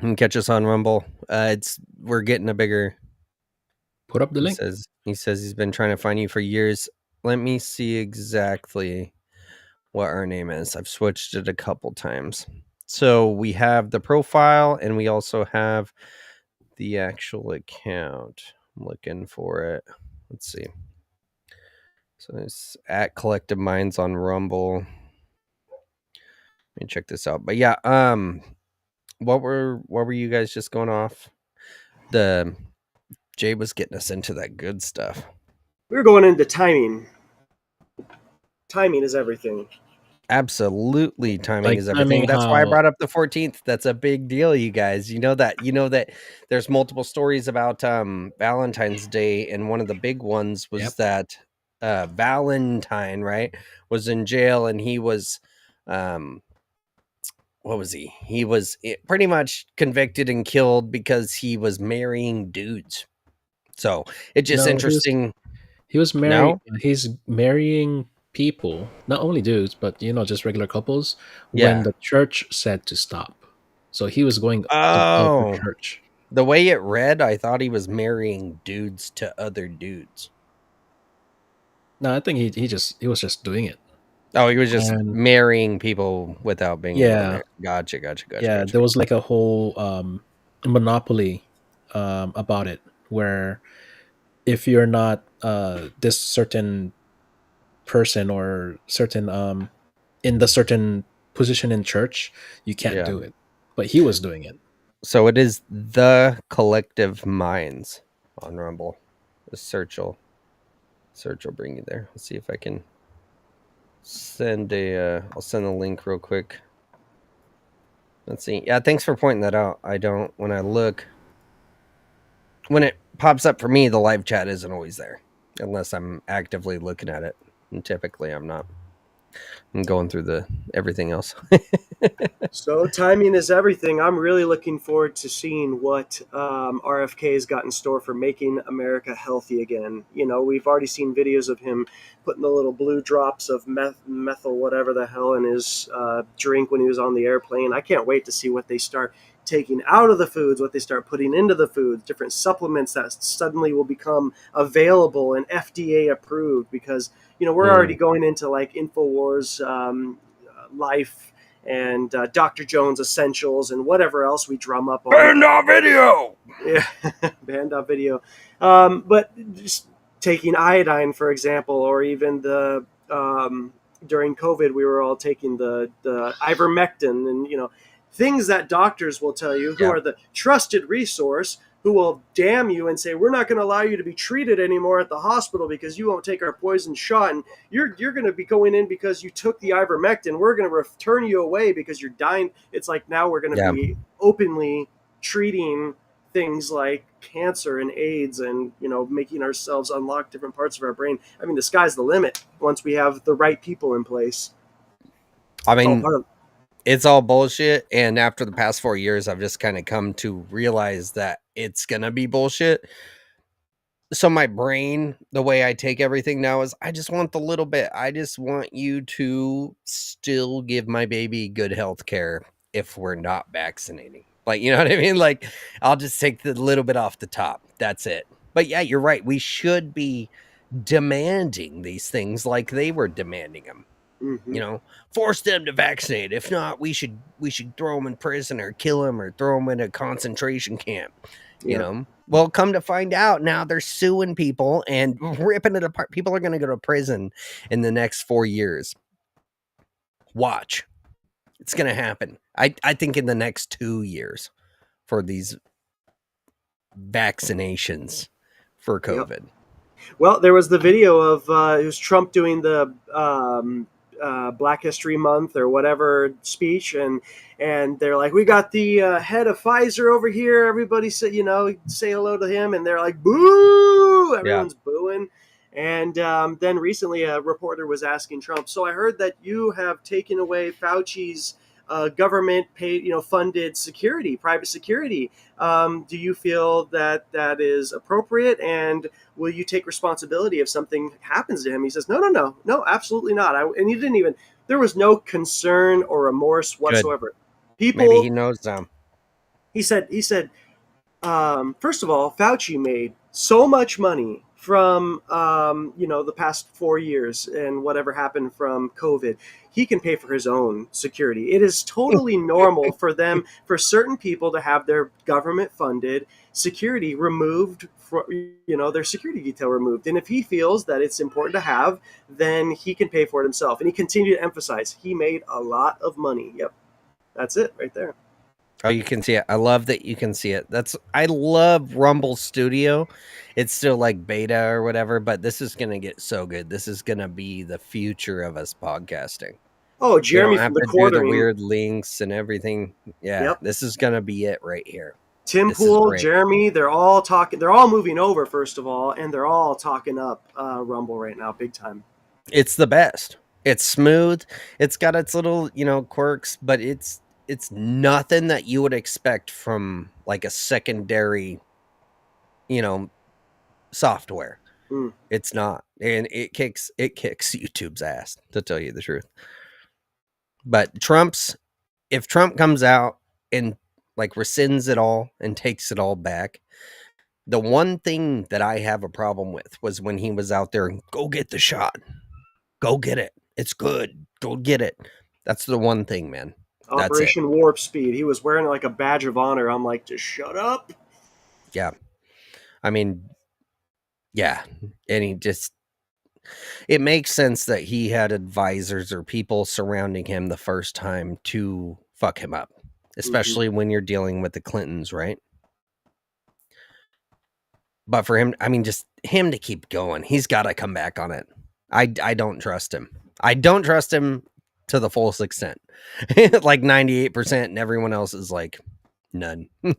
You can catch us on Rumble. We're getting a bigger. Put up the He link. says he's been trying to find you for years. Let me see exactly what our name is. I've switched it a couple times. So we have the profile and we also have the actual account. I'm looking for it. Let's see. So it's at Collective Minds on Rumble. Let me check this out. But yeah, what were you guys just going off? Jay was getting us into that good stuff. We were going into timing. Timing is everything. Absolutely, timing Like is everything. timing That's why I how brought up the 14th. That's a big deal, you guys. You know that there's multiple stories about Valentine's Day, and one of the big ones was Yep. that Valentine, right, was in jail, and he was what was he? He was pretty much convicted and killed because he was marrying dudes. So it's just No, interesting. he was marrying. No? He's marrying people, not only dudes, but just regular couples. When Yeah. the church said to stop, so he was going to other Oh, church. the way it read, I thought he was marrying dudes to other dudes. No, I think he was just doing it. Oh, he was just And marrying people without being able to yeah, marry. Gotcha. yeah, there was like a whole monopoly about it, where if you're not this certain person or certain in the certain position in church, you can't Yeah. do it. But he was doing it. So it is the Collective Minds on Rumble. The search will bring you there. Let's see if I can send I'll send a link real quick. Let's see. Yeah, thanks for pointing that out. When it pops up for me, the live chat isn't always there unless I'm actively looking at it. And typically I'm not. I'm going through everything else. So timing is everything. I'm really looking forward to seeing what RFK has got in store for making America healthy again. We've already seen videos of him putting the little blue drops of methyl, whatever the hell, in his drink when he was on the airplane. I can't wait to see what they start taking out of the foods, what they start putting into the foods, different supplements that suddenly will become available and FDA approved, because we're already going into like InfoWars life and Dr. Jones Essentials and whatever else we drum up on. Band.video! Yeah, Band.video. But just taking iodine, for example, or even the during COVID, we were all taking the ivermectin and, things that doctors will tell you, who are the trusted resource, who will damn you and say, we're not going to allow you to be treated anymore at the hospital because you won't take our poison shot, and you're going to be going in because you took the ivermectin. We're going to return you away because you're dying. It's like now we're going to be openly treating things like cancer and AIDS and, making ourselves unlock different parts of our brain. I mean, the sky's the limit once we have the right people in place. I mean, it's all bullshit. And after the past 4 years, I've just kind of come to realize that it's going to be bullshit. So my brain, the way I take everything now is I just want the little bit. I just want you to still give my baby good health care if we're not vaccinating. Like, you know what I mean? Like, I'll just take the little bit off the top. That's it. But yeah, you're right. We should be demanding these things like they were demanding them. Mm-hmm. Force them to vaccinate. If not, we should throw them in prison or kill them or throw them in a concentration camp. Well, come to find out now they're suing people and ripping it apart. People are going to go to prison in the next 4 years. Watch. It's going to happen. I think in the next 2 years for these vaccinations for COVID. Yep. Well, there was the video of it was Trump doing the Black History Month or whatever speech, and they're like, we got the head of Pfizer over here. Everybody say hello to him, and they're like, boo! Everyone's booing. And then recently a reporter was asking Trump, so I heard that you have taken away Fauci's government paid, funded security, private security. Do you feel that is appropriate? And will you take responsibility if something happens to him? He says, no, absolutely not. And he didn't even, there was no concern or remorse whatsoever. Good. Maybe he knows them. He said, first of all, Fauci made so much money from, the past 4 years and whatever happened from COVID. He can pay for his own security. It is totally normal for certain people to have their government funded security removed, their security detail removed. And if he feels that it's important to have, then he can pay for it himself. And he continued to emphasize he made a lot of money. Yep. That's it right there. Oh, you can see it. I love that you can see it. I love Rumble Studio. It's still like beta or whatever, but this is going to get so good. This is going to be the future of us podcasting. Oh, Jeremy from the Quartering. Do the weird links and everything. Yeah, This is going to be it right here. Tim Pool, Jeremy, they're all talking. They're all moving over, first of all, and they're all talking up Rumble right now, big time. It's the best. It's smooth. It's got its little, quirks, but it's it's nothing that you would expect from like a secondary, software. Mm. It's not, and it kicks YouTube's ass, to tell you the truth. But if Trump comes out and like rescinds it all and takes it all back, the one thing that I have a problem with was when he was out there and go get the shot, go get it, it's good, go get it. That's the one thing, man. That's it. Operation Warp Speed. He was wearing like a badge of honor. I'm like, just shut up. Yeah, I mean, yeah, and it makes sense that he had advisors or people surrounding him the first time to fuck him up, especially when you're dealing with the Clintons, right? But for him, I mean, just him to keep going, he's got to come back on it. I don't trust him. I don't trust him to the fullest extent. Like 98%, and everyone else is like none. I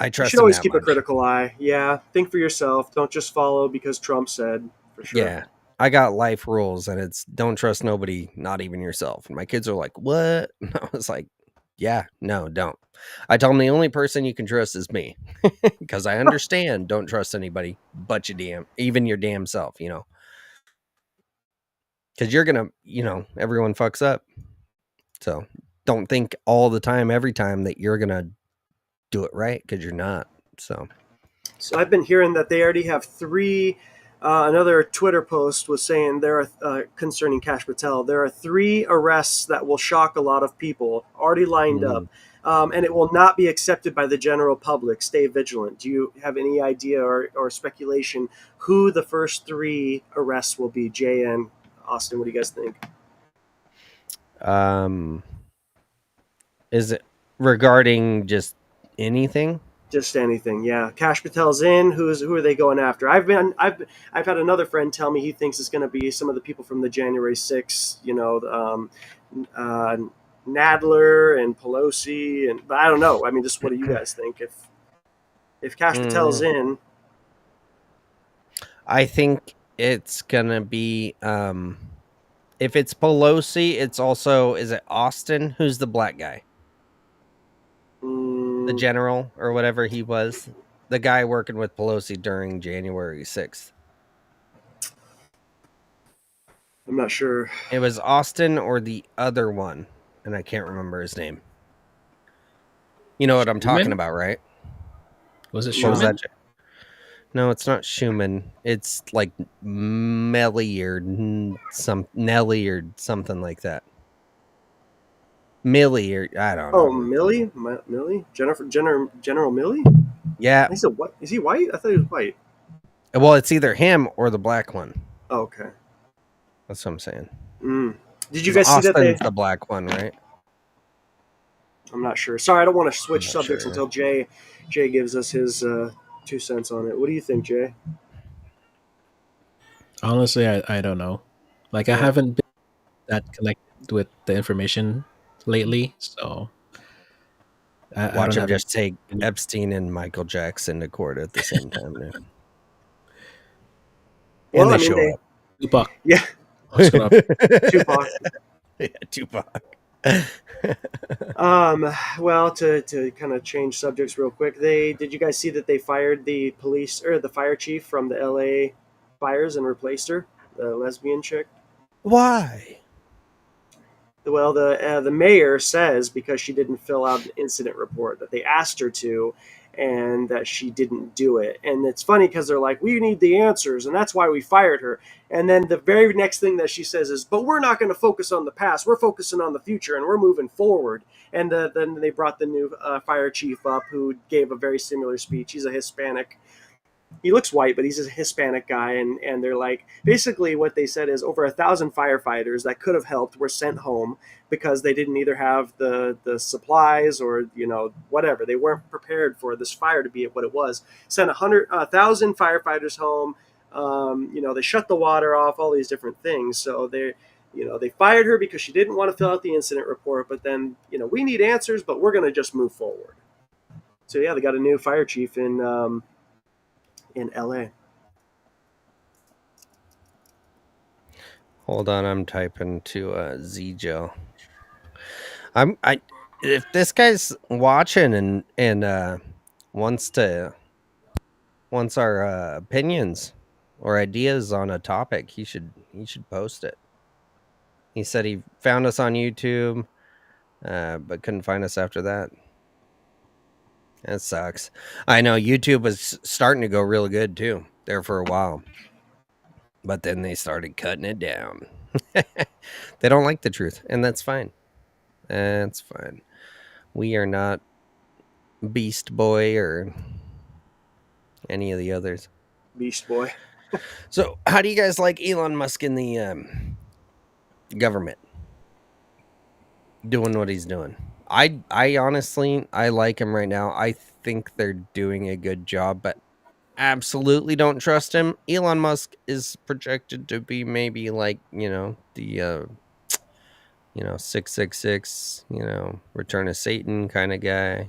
You trust should him always that keep a much. critical eye. Yeah, think for yourself. Don't just follow because Trump said. For sure. Yeah. I got life rules, and it's don't trust nobody, not even yourself. And my kids are like, what? And I was like, yeah, no, don't. I tell them the only person you can trust is me, because I understand don't trust anybody but even your damn self, because you're gonna, everyone fucks up. So don't think all the time, every time that you're gonna do it right, because you're not. So I've been hearing that they already have three. Another Twitter post was saying there are concerning Kash Patel. There are 3 arrests that will shock a lot of people already lined up, and it will not be accepted by the general public. Stay vigilant. Do you have any idea or speculation who the first 3 arrests will be? Jay and Austin, what do you guys think? Is it regarding just anything? Just anything, yeah. Kash Patel's in. Who are they going after? I've had another friend tell me he thinks it's going to be some of the people from the January 6th. Nadler and Pelosi, but I don't know. I mean, just what do you guys think? If Kash Patel's in, I think it's gonna be. If it's Pelosi, it's also, is it Austin? Who's the black guy? The general or whatever he was, the guy working with Pelosi during January 6th. I'm not sure. It was Austin or the other one, and I can't remember his name. You know what I'm talking about, right? Was it What was Schumann? that? No, it's not Schumann. It's like Melly or Nelly or something like that. Millie or I don't know. Oh, Millie, General Millie. Yeah. He said what? Is he white? I thought he was white. Well, it's either him or the black one. Oh, okay. That's what I'm saying. Did you guys see that? Austin's the black one, right? I'm not sure. Sorry, I don't want to switch subjects until Jay gives us his 2 cents on it. What do you think, Jay? Honestly, I don't know. Like, I haven't been that connected with the information lately, so Watch him just take Epstein and Michael Jackson to court at the same time now. Well, and they show up. Tupac. Yeah. What's going on? Tupac. Yeah, Tupac. Well, to kind of change subjects real quick, did you guys see that they fired the police or the fire chief from the LA fires and replaced her, the lesbian chick? Why? Well, the mayor says because she didn't fill out an incident report that they asked her to, and that she didn't do it. And it's funny because they're like, we need the answers, and that's why we fired her. And then the very next thing that she says is, but we're not going to focus on the past. We're focusing on the future, and we're moving forward. And then they brought the new fire chief up, who gave a very similar speech. He's a Hispanic. He looks white, but he's a Hispanic guy. And they're like, basically what they said is over 1,000 firefighters that could have helped were sent home because they didn't either have the supplies or, whatever. They weren't prepared for this fire to be what it was. Sent 1,000 firefighters home. They shut the water off, all these different things. So they fired her because she didn't want to fill out the incident report. But then, we need answers, but we're going to just move forward. So yeah, they got a new fire chief in LA. Hold on, I'm typing to Z-Gel. If this guy's watching and wants our opinions or ideas on a topic, he should post it. He said he found us on YouTube, but couldn't find us after that. That sucks. I know YouTube was starting to go real good too there for a while, but then they started cutting it down. They don't like the truth, and that's fine. That's fine. We are not Beast Boy or any of the others. Beast Boy. So, how do you guys like Elon Musk in the government doing what he's doing? I honestly, I like him right now. I think they're doing a good job, but absolutely don't trust him. Elon Musk is projected to be maybe like, the 666, Return of Satan kind of guy,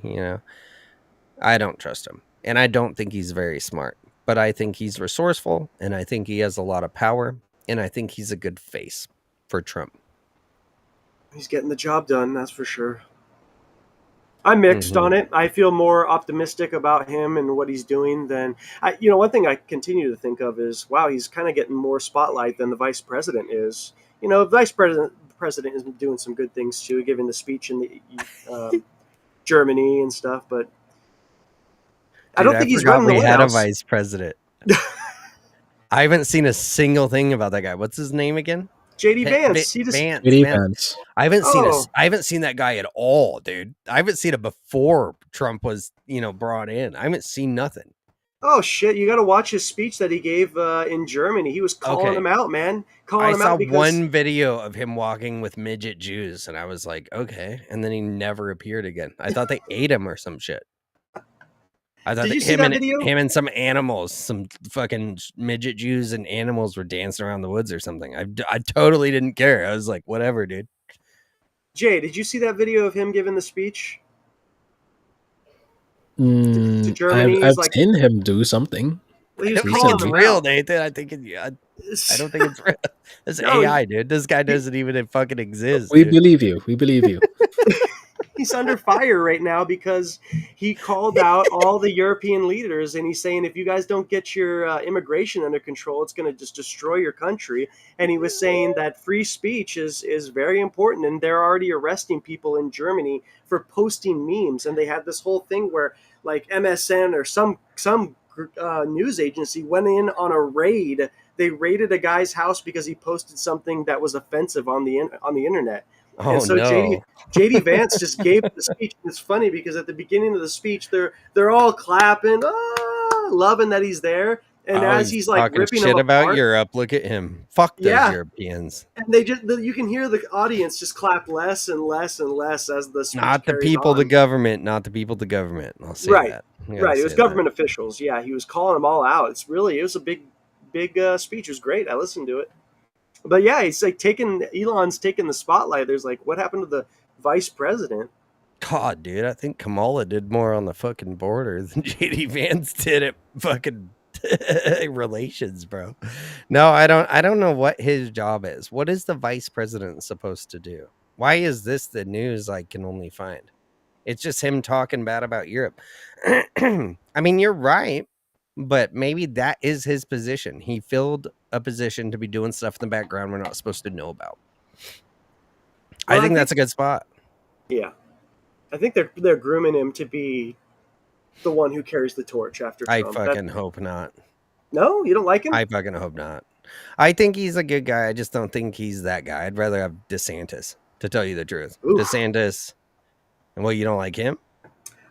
I don't trust him. And I don't think he's very smart, but I think he's resourceful, and I think he has a lot of power, and I think he's a good face for Trump. He's getting the job done, that's for sure. I'm mixed on it. I feel more optimistic about him and what he's doing than one thing I continue to think of is, wow, he's kind of getting more spotlight than the vice president is. The vice president is doing some good things too, giving the speech in the Germany and stuff, but I don't think he's running the White House. We had a vice president. I haven't seen a single thing about that guy. What's his name again? JD Vance. JD Vance. I haven't seen that guy at all, dude. I haven't seen it before Trump was, brought in. I haven't seen nothing. Oh shit! You got to watch his speech that he gave in Germany. He was calling him out, man. I saw one video of him walking with midget Jews, and I was like, okay. And then he never appeared again. I thought they ate him or some shit. I thought him and some animals, some fucking midget Jews and animals were dancing around the woods or something. I totally didn't care. I was like, whatever, dude. Jay, did you see that video of him giving the speech? To Germany? I've seen him do something. Well, I don't think it's real, Nathan. I don't think it's real. It's AI, dude. This guy doesn't even fucking exist. We believe you. We believe you. He's under fire right now because he called out all the European leaders, and he's saying, if you guys don't get your immigration under control, it's going to just destroy your country. And he was saying that free speech is very important, and they're already arresting people in Germany for posting memes. And they had this whole thing where like MSN or some news agency went in on a raid. They raided a guy's house because he posted something that was offensive on the internet. Oh, and so no. JD Vance just gave the speech. It's funny because at the beginning of the speech, they're all clapping, loving that he's there. And as he's like talking ripping shit them about apart, Europe, look at him. Fuck those Europeans. And you can hear the audience just clap less and less and less as the speech Not the people, the government. Not the people, the government. I'll say that. Right. It was government officials. Yeah, he was calling them all out. It was a big speech. It was great. I listened to it. But yeah, it's like Elon's taking the spotlight. There's like, what happened to the vice president? God, dude, I think Kamala did more on the fucking border than JD Vance did at fucking relations, bro. No, I don't know what his job is. What is the vice president supposed to do? Why is this the news I can only find? It's just him talking bad about Europe. I mean, you're right, but maybe that is his position. He filled a position to be doing stuff in the background we're not supposed to know about. Well, I think that's a good spot. Yeah. I think they're grooming him to be the one who carries the torch after Trump. I fucking hope not. No? You don't like him? I fucking hope not. I think he's a good guy. I just don't think he's that guy. I'd rather have DeSantis, to tell you the truth. Oof. DeSantis. And well, you don't like him?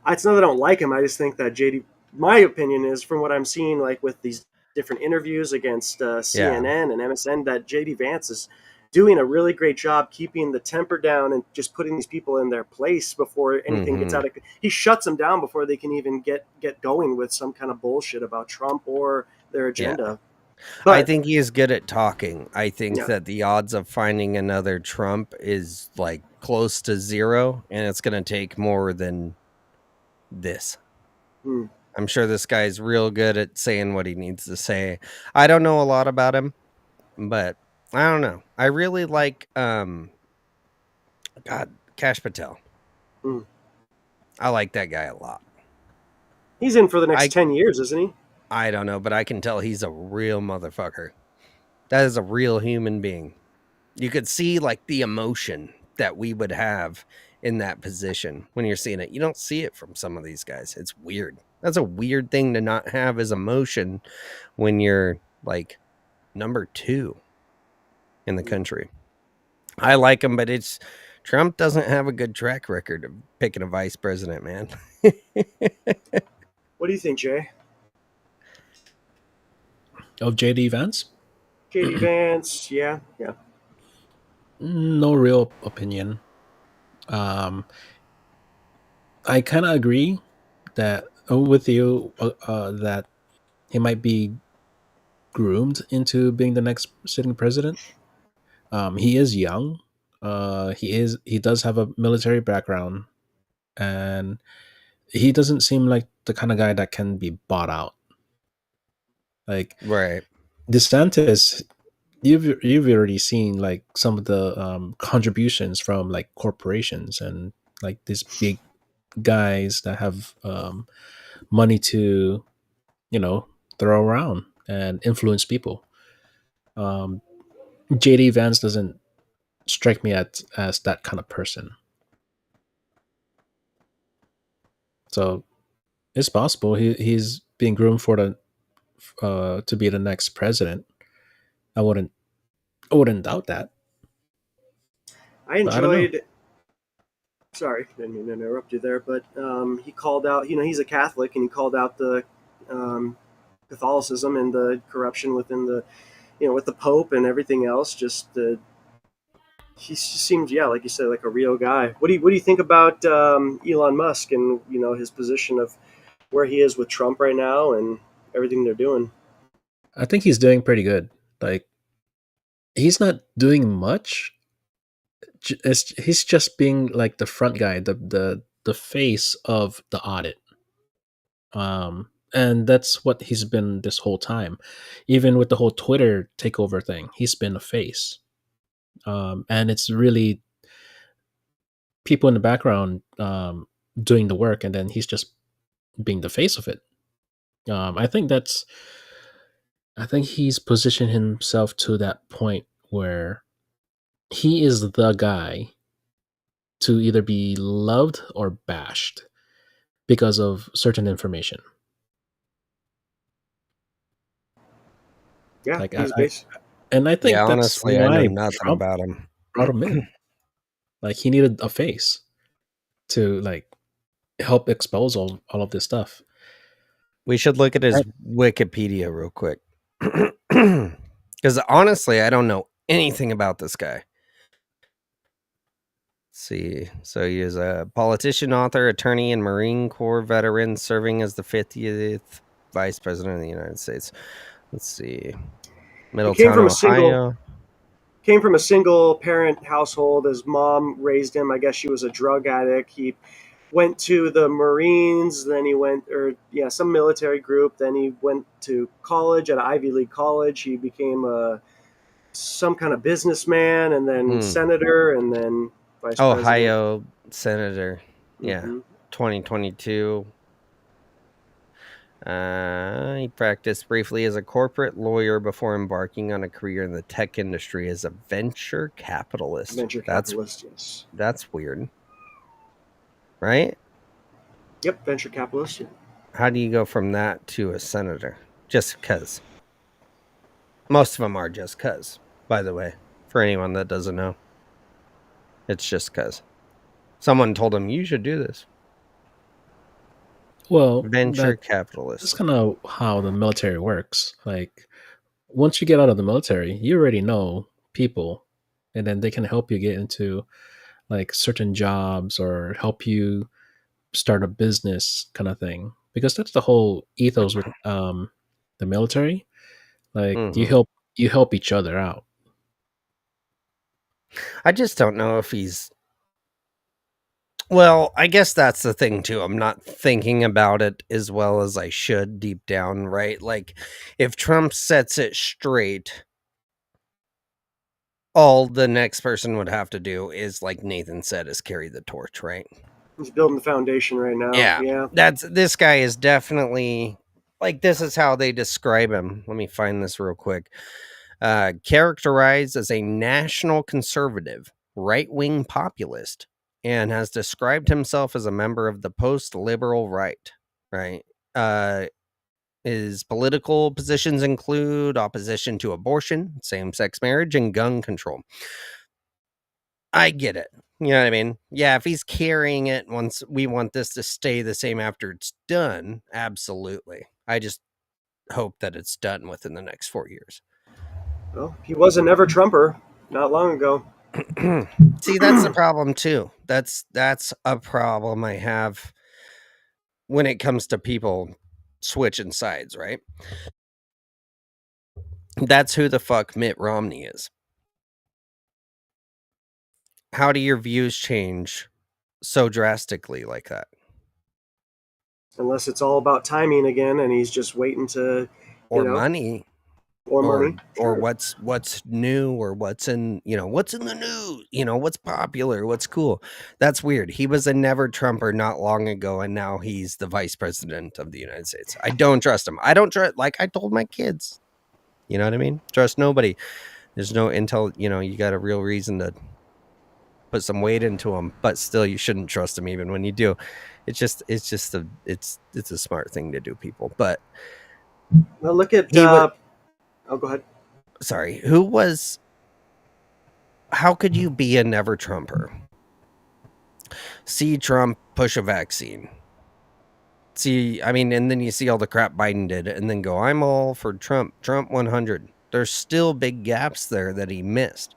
It's not that I don't like him. I just think that my opinion is, from what I'm seeing, like with these different interviews against CNN and MSN, that JD Vance is doing a really great job keeping the temper down and just putting these people in their place before anything gets out of. He shuts them down before they can even get going with some kind of bullshit about Trump or their agenda. Yeah. But I think he is good at talking. I think that the odds of finding another Trump is like close to zero, and it's going to take more than this. I'm sure this guy's real good at saying what he needs to say. I don't know a lot about him, but I don't know. I really like, God, Kash Patel. Hmm. I like that guy a lot. He's in for the next 10 years, isn't he? I don't know, but I can tell he's a real motherfucker. That is a real human being. You could see like the emotion that we would have in that position when you're seeing it. You don't see it from some of these guys. It's weird. That's a weird thing to not have as emotion when you're like number 2 in the country. I like him, but Trump doesn't have a good track record of picking a vice president, man. What do you think, Jay? Of J.D. Vance? J.D. Vance, yeah. No real opinion. I kind of agree that with you that he might be groomed into being the next sitting president. He is young. He does have a military background, and he doesn't seem like the kind of guy that can be bought out. Like Right. DeSantis, you've already seen like some of the contributions from like corporations and like these big guys that have money to, throw around and influence people. JD Vance doesn't strike me as that kind of person. So it's possible he's being groomed for the to be the next president. I wouldn't doubt that. I But I don't know. enjoyed. Sorry, didn't mean to interrupt you there, but he called out. He's a Catholic, and he called out the Catholicism and the corruption within the, with the Pope and everything else. He seemed, like you said, like a real guy. What do you think about Elon Musk and his position of where he is with Trump right now and everything they're doing? I think he's doing pretty good. Like he's not doing much. He's just being like the front guy, the face of the audit. And that's what he's been this whole time. Even with the whole Twitter takeover thing, he's been a face. And it's really people in the background doing the work, and then he's just being the face of it. I think he's positioned himself to that point where he is the guy to either be loved or bashed because of certain information. Yeah, Like he's and I think that's honestly, I why know nothing Trump about him. brought him in. Like he needed a face to like help expose all of this stuff. We should look at his Wikipedia real quick. Because honestly, I don't know anything about this guy. Let's see. So he is a politician, author, attorney, and Marine Corps veteran serving as the 50th Vice President of the United States. Let's see. Middletown, Ohio. Came from a single parent household. His mom raised him. I guess she was a drug addict. He went to the Marines, then he went, some military group. Then he went to college at an Ivy League college. He became some kind of businessman, and then senator, and then vice president. Ohio senator. Yeah, 2022. He practiced briefly as a corporate lawyer before embarking on a career in the tech industry as a venture capitalist. Yes. That's weird. Right? Yep, venture capitalist. Yeah. How do you go from that to a senator? Just because. Most of them are just because, by the way, for anyone that doesn't know. It's just because. Someone told him, you should do this. Well, venture capitalist. That's kind of how the military works. Like, once you get out of the military, you already know people, and then they can help you get into like certain jobs or help you start a business kind of thing. Because that's the whole ethos with the military. Like you help each other out. I just don't know if he's. Well, I guess that's the thing too. I'm not thinking about it as well as I should deep down, right? Like if Trump sets it straight, all the next person would have to do is, like Nathan said, is carry the torch, right? He's building the foundation right now. Yeah. This guy is definitely, like, this is how they describe him. Let me find this real quick. Characterized as a national conservative, right-wing populist, and has described himself as a member of the post-liberal right. His political positions include opposition to abortion, same-sex marriage, and gun control. I get it. You know what I mean? Yeah, if he's carrying it once, we want this to stay the same after it's done. Absolutely. I just hope that it's done within the next 4 years. Well, he was a never Trumper not long ago. See, that's the problem too. That's a problem I have when it comes to people switching sides, right? That's who the fuck Mitt Romney is. How do your views change so drastically like that? Unless it's all about timing again, and he's just waiting to, or money, or money, or what's new, or what's in what's in the news, what's popular, what's cool. That's weird. He was a never Trumper not long ago, and now he's the vice president of the United States. I don't trust him. I don't trust. Like I told my kids, you know what I mean. Trust nobody. There's no intel. You got a real reason to put some weight into him, but still, you shouldn't trust him even when you do. It's a smart thing to do, people. But well, look at. Oh, go ahead. Sorry, how could you be a never Trumper? See Trump push a vaccine. And then you see all the crap Biden did, and then go, I'm all for Trump 100. There's still big gaps there that he missed.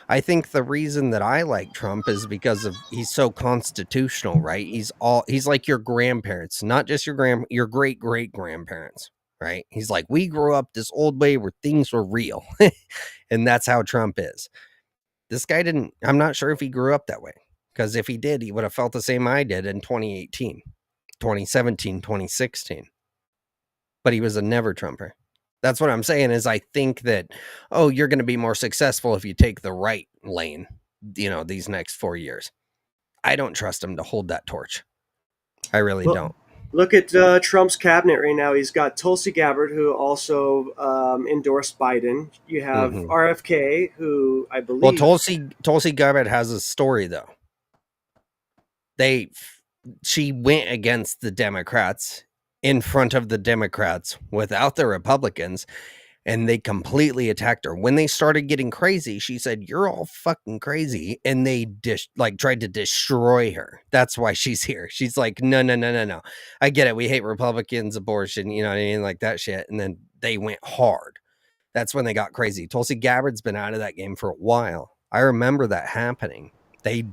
I think the reason that I like Trump is because he's so constitutional, right? He's like your grandparents, not just your great great grandparents, right? He's like, we grew up this old way where things were real. And that's how Trump is. This guy didn't. I'm not sure if he grew up that way, because if he did, he would have felt the same I did in 2018, 2017, 2016. But he was a never Trumper. That's what I'm saying is I think that, you're going to be more successful if you take the right lane, these next 4 years. I don't trust him to hold that torch. I really don't. Look at Trump's cabinet right now. He's got Tulsi Gabbard, who also endorsed Biden. You have RFK, who I believe... Well, Tulsi Gabbard has a story, though. She went against the Democrats in front of the Democrats without the Republicans, and they completely attacked her. When they started getting crazy, she said, you're all fucking crazy, and they tried to destroy her. That's why she's here. She's like, no. I get it. We hate Republicans, abortion, you know what I mean? Like that shit. And then they went hard. That's when they got crazy. Tulsi Gabbard's been out of that game for a while. I remember that happening. They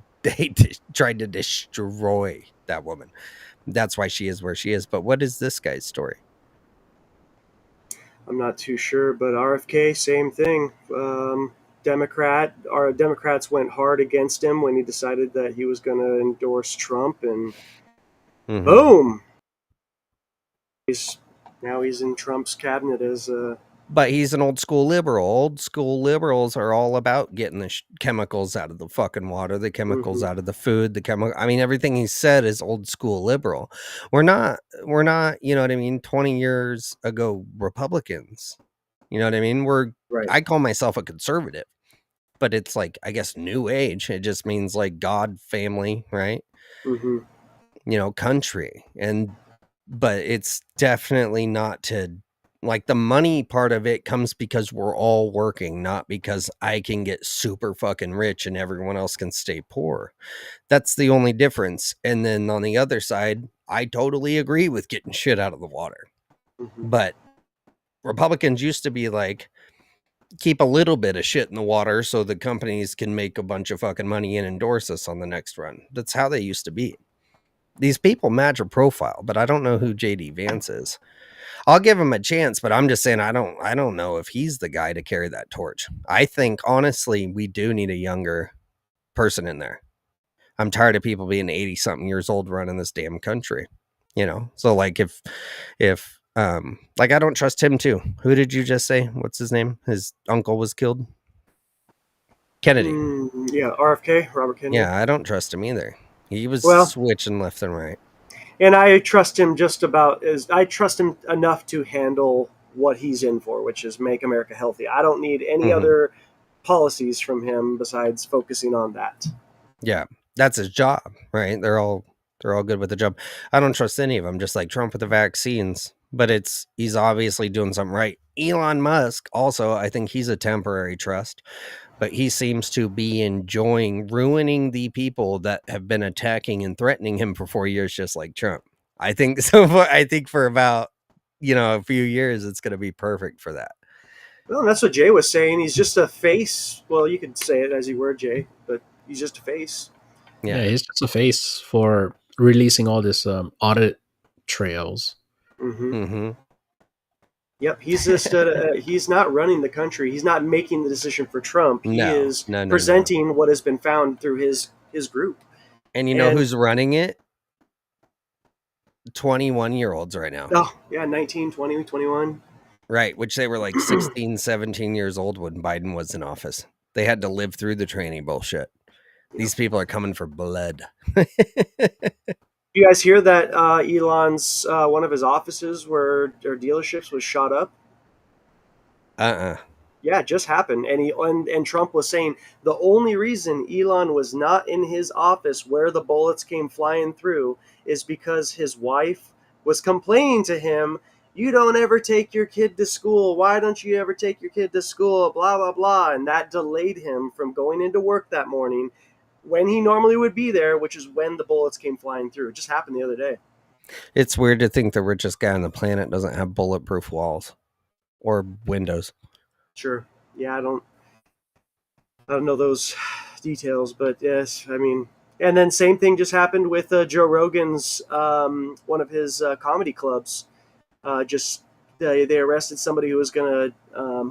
tried to destroy that woman. That's why she is where she is. But what is this guy's story? I'm not too sure, but RFK, same thing. Democrats went hard against him when he decided that he was going to endorse Trump, and boom, now he's in Trump's cabinet as a... But he's an old school liberal. Old school liberals are all about getting the chemicals out of the fucking water, the chemicals out of the food, everything he said is old school liberal. We're not, you know what I mean, 20 years ago Republicans. You know what I mean? I call myself a conservative, but it's like, I guess, new age. It just means like God, family, right? Country. But it's definitely not to... Like the money part of it comes because we're all working, not because I can get super fucking rich and everyone else can stay poor. That's the only difference. And then on the other side, I totally agree with getting shit out of the water. But Republicans used to be like, keep a little bit of shit in the water so the companies can make a bunch of fucking money and endorse us on the next run. That's how they used to be. These people match a profile, but I don't know who JD Vance is. I'll give him a chance, but I'm just saying I don't know if he's the guy to carry that torch. I think honestly we do need a younger person in there. I'm tired of people being 80 something years old running this damn country. So like if like I don't trust him too. Who did you just say? What's his name? His uncle was killed. Kennedy. Yeah, RFK, Robert Kennedy. Yeah, I don't trust him either. He was Well- switching left and right. And I trust him I trust him enough to handle what he's in for, which is make America healthy. I don't need any Mhm. other policies from him besides focusing on that. Yeah, that's his job, right? They're all good with the job. I don't trust any of them, just like Trump with the vaccines, but he's obviously doing something right. Elon Musk also, I think he's a temporary trust, but he seems to be enjoying ruining the people that have been attacking and threatening him for 4 years, just like Trump. I think so. I think for about a few years, it's going to be perfect for that. Well, that's what Jay was saying. He's just a face. Well, you could say it as you were, Jay, but he's just a face. Yeah, he's just a face for releasing all this audit trails. Mm-hmm. Yep, he's just he's not running the country. He's not making the decision for Trump. He is presenting what has been found through his group. And you know who's running it? 21-year-olds right now. Oh, yeah, 19, 20, 21. Right, which they were like 16, 17 years old when Biden was in office. They had to live through the training bullshit. These people are coming for blood. You guys hear that Elon's one of his offices or dealerships was shot up? Yeah, it just happened. And Trump was saying the only reason Elon was not in his office where the bullets came flying through is because his wife was complaining to him, "You don't ever take your kid to school. Why don't you ever take your kid to school? Blah, blah, blah." And that delayed him from going into work that morning when he normally would be there, which is when the bullets came flying through. It just happened the other day. It's weird to think the richest guy on the planet doesn't have bulletproof walls or windows. Sure. Yeah, I don't know those details, but yes, I mean, and then same thing just happened with Joe Rogan's one of his comedy clubs. They arrested somebody who was who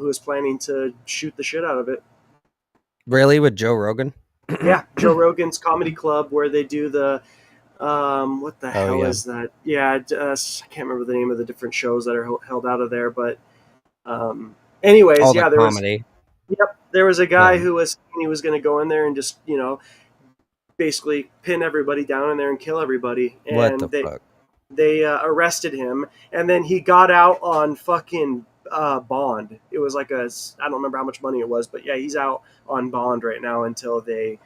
was planning to shoot the shit out of it. Really, with Joe Rogan? Yeah, Joe Rogan's comedy club where they do the what the hell is that? Yeah, I can't remember the name of the different shows that are held out of there, but anyways, all yeah, the comedy. There was a guy who was going to go in there and just basically pin everybody down in there and kill everybody. And what the fuck? They arrested him, and then he got out on fucking bond. It was like I don't remember how much money it was, but yeah, he's out on bond right now until they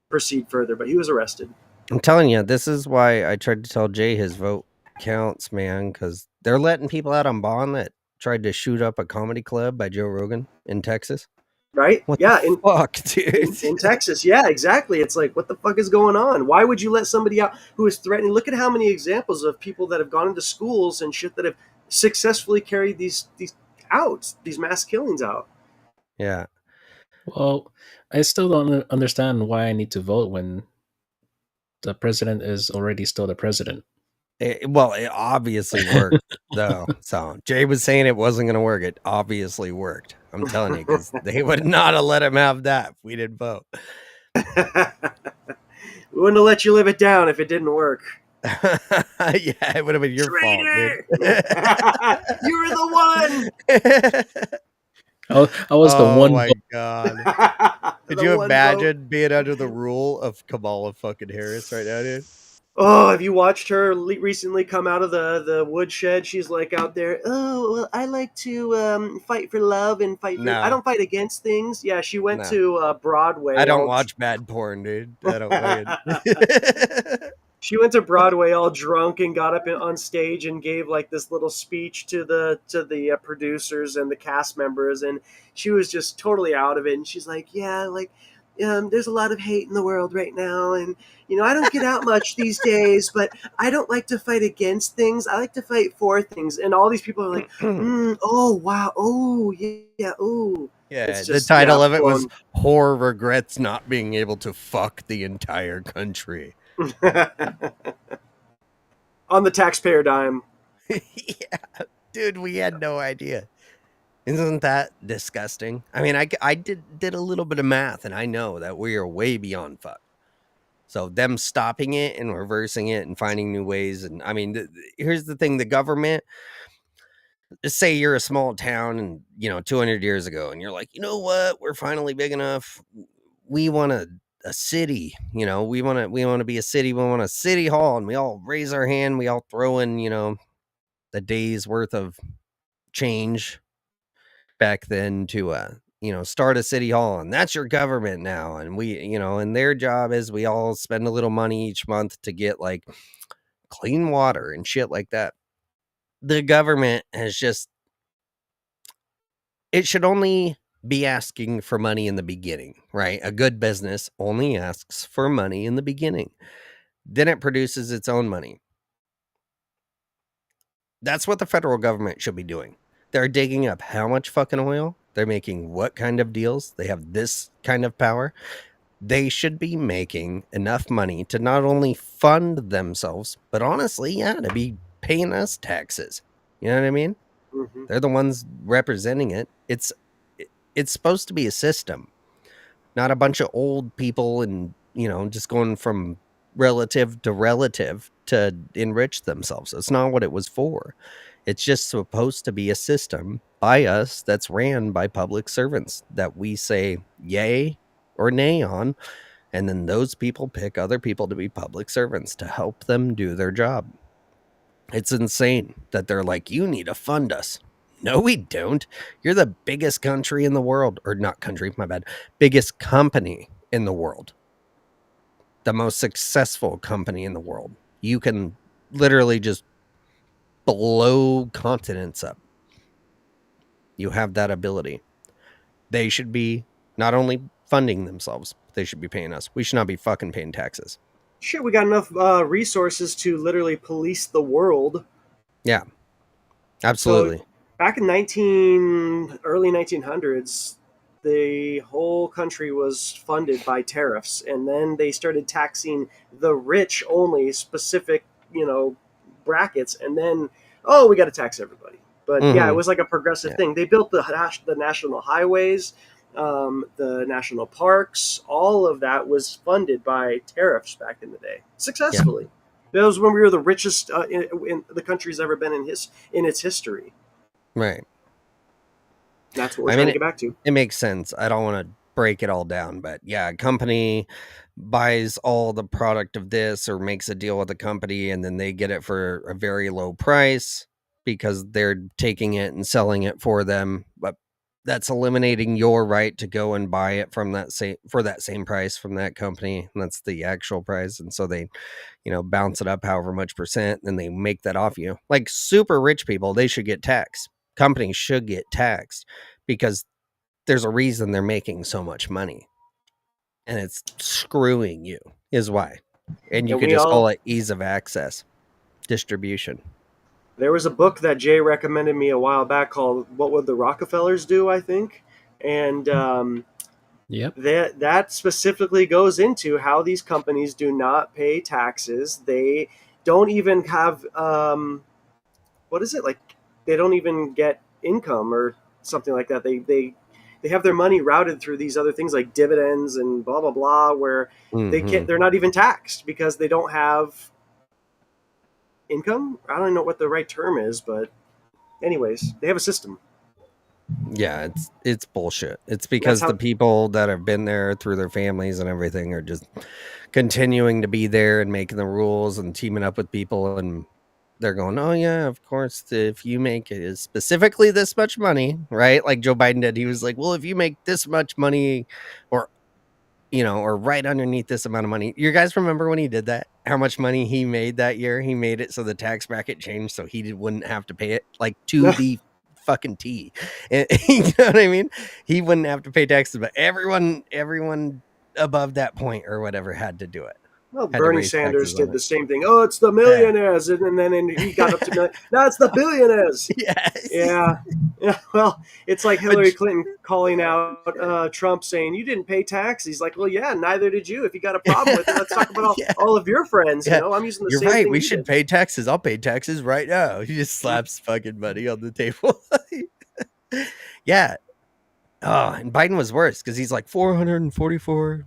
proceed further. But he was arrested. I'm telling you, this is why I tried to tell Jay his vote counts, man, because they're letting people out on bond that tried to shoot up a comedy club by Joe Rogan in Texas. Right? What the fuck, dude? In Texas, yeah, exactly. It's like, what the fuck is going on? Why would you let somebody out who is threatening? Look at how many examples of people that have gone into schools and shit that have successfully carried these mass killings out. Yeah. Well, I still don't understand why I need to vote when the president is already still the president. It obviously worked, though. So Jay was saying it wasn't going to work. It obviously worked. I'm telling you, because they would not have let him have that if we didn't vote. We wouldn't have let you live it down if it didn't work. Yeah, it would have been your fault, dude. You were the one. I was the one. Oh my god! Could you imagine being under the rule of Kamala fucking Harris right now, dude? Oh, have you watched her recently come out of the woodshed? She's like out there. Oh, well, I like to fight for love and fight. I don't fight against things. Yeah, she went to Broadway. I don't watch bad porn, dude. I don't. She went to Broadway all drunk and got up on stage and gave like this little speech to the producers and the cast members, and she was just totally out of it. And she's like, "Yeah, like." There's a lot of hate in the world right now, and I don't get out much these days, but I don't like to fight against things. I like to fight for things. And all these people are like, oh wow, oh yeah, oh yeah. The title of it was "Whore Regrets Not Being Able to Fuck the Entire Country." On the taxpayer dime. Yeah, dude, we had no idea. Isn't that disgusting? I mean, I did a little bit of math, and I know that we are way beyond fuck. So them stopping it and reversing it and finding new ways, and I mean, here's the thing: the government, Just say you're a small town and 200 years ago, and you're like, you know what, we're finally big enough. We want a city. We want to be a city. We want a city hall, and we all raise our hand. We all throw in a day's worth of change back then to start a city hall, and that's your government now. And and their job is we all spend a little money each month to get like clean water and shit like that. The government has just, it should only be asking for money in the beginning, right? A good business only asks for money in the beginning. Then it produces its own money. That's what the federal government should be doing. They're digging up how much fucking oil. They're making what kind of deals. They have this kind of power. They should be making enough money to not only fund themselves, but honestly, to be paying us taxes. You know what I mean? Mm-hmm. They're the ones representing it. It's supposed to be a system, not a bunch of old people and, just going from relative to enrich themselves. That's not what it was for. It's just supposed to be a system by us that's ran by public servants that we say yay or nay on. And then those people pick other people to be public servants to help them do their job. It's insane that they're like, you need to fund us. No, we don't. You're the biggest country in the world, or not country, my bad. Biggest company in the world. The most successful company in the world. You can literally just blow continents up. You have that ability. They should be not only funding themselves, they should be paying us. We should not be fucking paying taxes. Shit, we got enough resources to literally police the world. Yeah, absolutely. So, back in early 1900s, the whole country was funded by tariffs, and then they started taxing the rich only, specific, brackets, and then we got to tax everybody. But yeah, it was like a progressive thing. They built the national highways, the national parks. All of that was funded by tariffs back in the day, successfully. That was when we were the richest in the country's ever been in its history. Right. That's what we're trying to get back to. It makes sense. I don't want to break it all down, but yeah, a company buys all the product of this or makes a deal with a company, and then they get it for a very low price because they're taking it and selling it for them. But that's eliminating your right to go and buy it from that same price from that company. And that's the actual price. And so they, bounce it up however much percent, and they make that off you. Like super rich people, they should get taxed. Companies should get taxed because there's a reason they're making so much money, and it's screwing you is why. And you could just call it ease of access, distribution. There was a book that Jay recommended me a while back called "What Would the Rockefellers Do?" I think, and that specifically goes into how these companies do not pay taxes. They don't even have what is it like? They don't even get income or something like that. They have their money routed through these other things like dividends and blah blah blah, where they're not even taxed because they don't have income. I don't know what the right term is, but anyways, they have a system. Yeah, it's bullshit. It's because the people that have been there through their families and everything are just continuing to be there and making the rules and teaming up with people, and they're going, oh yeah, of course, if you make it specifically this much money, right? Like Joe Biden did. He was like, well, if you make this much money or right underneath this amount of money. You guys remember when he did that? How much money he made that year? He made it so the tax bracket changed so he wouldn't have to pay it, like to the fucking T. And, you know what I mean? He wouldn't have to pay taxes, but everyone above that point or whatever had to do it. Well, Bernie Sanders did the same thing. Oh, it's the millionaires, and then he got up to million. No, it's the billionaires. Yes. Yeah. Well, it's like Hillary Clinton calling out Trump, saying you didn't pay taxes. He's like, well, yeah, neither did you. If you got a problem with it, let's talk about all of your friends. Yeah. I'm using the same thing. You're right. We should pay taxes. I'll pay taxes right now. He just slaps fucking money on the table. Yeah. Oh, and Biden was worse because he's like 444.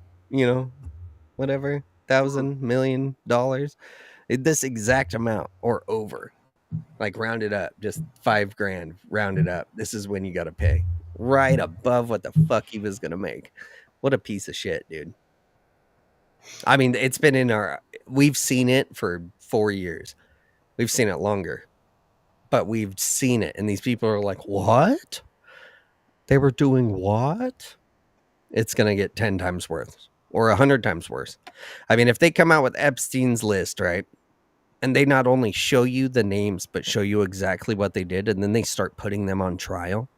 whatever. $1,000 million, this exact amount or over. Like round it up, just $5,000, round it up. This is when you got to pay, right above what the fuck he was gonna make. What a piece of shit, dude. I mean, it's been in we've seen it for 4 years. We've seen it longer, but we've seen it, and these people are like, what? They were doing what? It's gonna get 10 times worse or 100 times worse. I mean, if they come out with Epstein's list, right? And they not only show you the names, but show you exactly what they did, and then they start putting them on trial.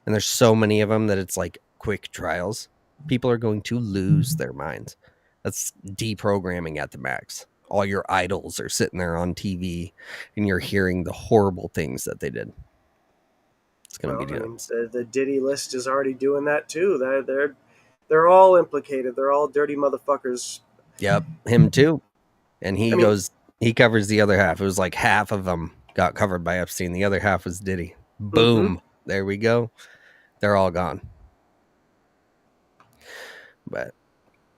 And there's so many of them that it's like quick trials. People are going to lose their minds. That's deprogramming at the max. All your idols are sitting there on TV, and you're hearing the horrible things that they did. It's going to be nuts. The Diddy list is already doing that too. They're all implicated. They're all dirty motherfuckers. Yep, him too. And he covers the other half. It was like half of them got covered by Epstein. The other half was Diddy. Boom. There we go. They're all gone. But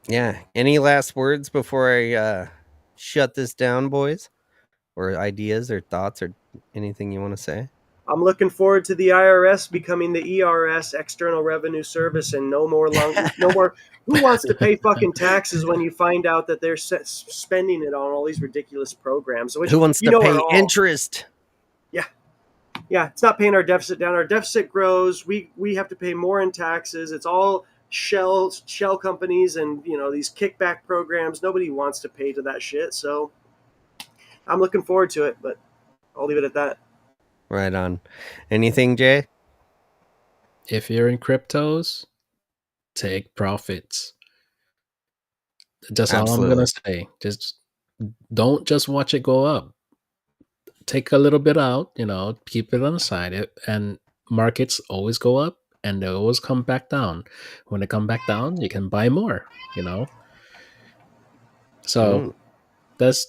yeah, any last words before I shut this down, boys? Or ideas or thoughts or anything you want to say? I'm looking forward to the IRS becoming the ERS, External Revenue Service, and no more. Who wants to pay fucking taxes when you find out that they're spending it on all these ridiculous programs? Who wants to pay interest? Yeah, it's not paying our deficit down. Our deficit grows. We have to pay more in taxes. It's all shell companies and these kickback programs. Nobody wants to pay to that shit. So I'm looking forward to it, but I'll leave it at that. Right on. Anything, Jay? If you're in cryptos, take profits. That's all I'm gonna say. Just don't just watch it go up. Take a little bit out, keep it on the side. And markets always go up and they always come back down. When they come back down, you can buy more, So that's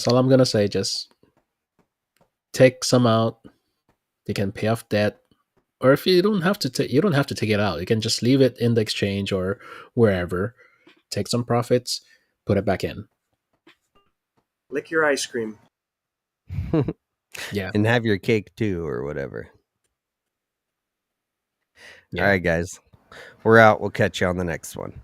all I'm gonna say. Just take some out. You can pay off debt. Or if you don't have to take it out. You can just leave it in the exchange or wherever. Take some profits, put it back in. Lick your ice cream. Yeah. And have your cake too, or whatever. Yeah. All right, guys. We're out. We'll catch you on the next one.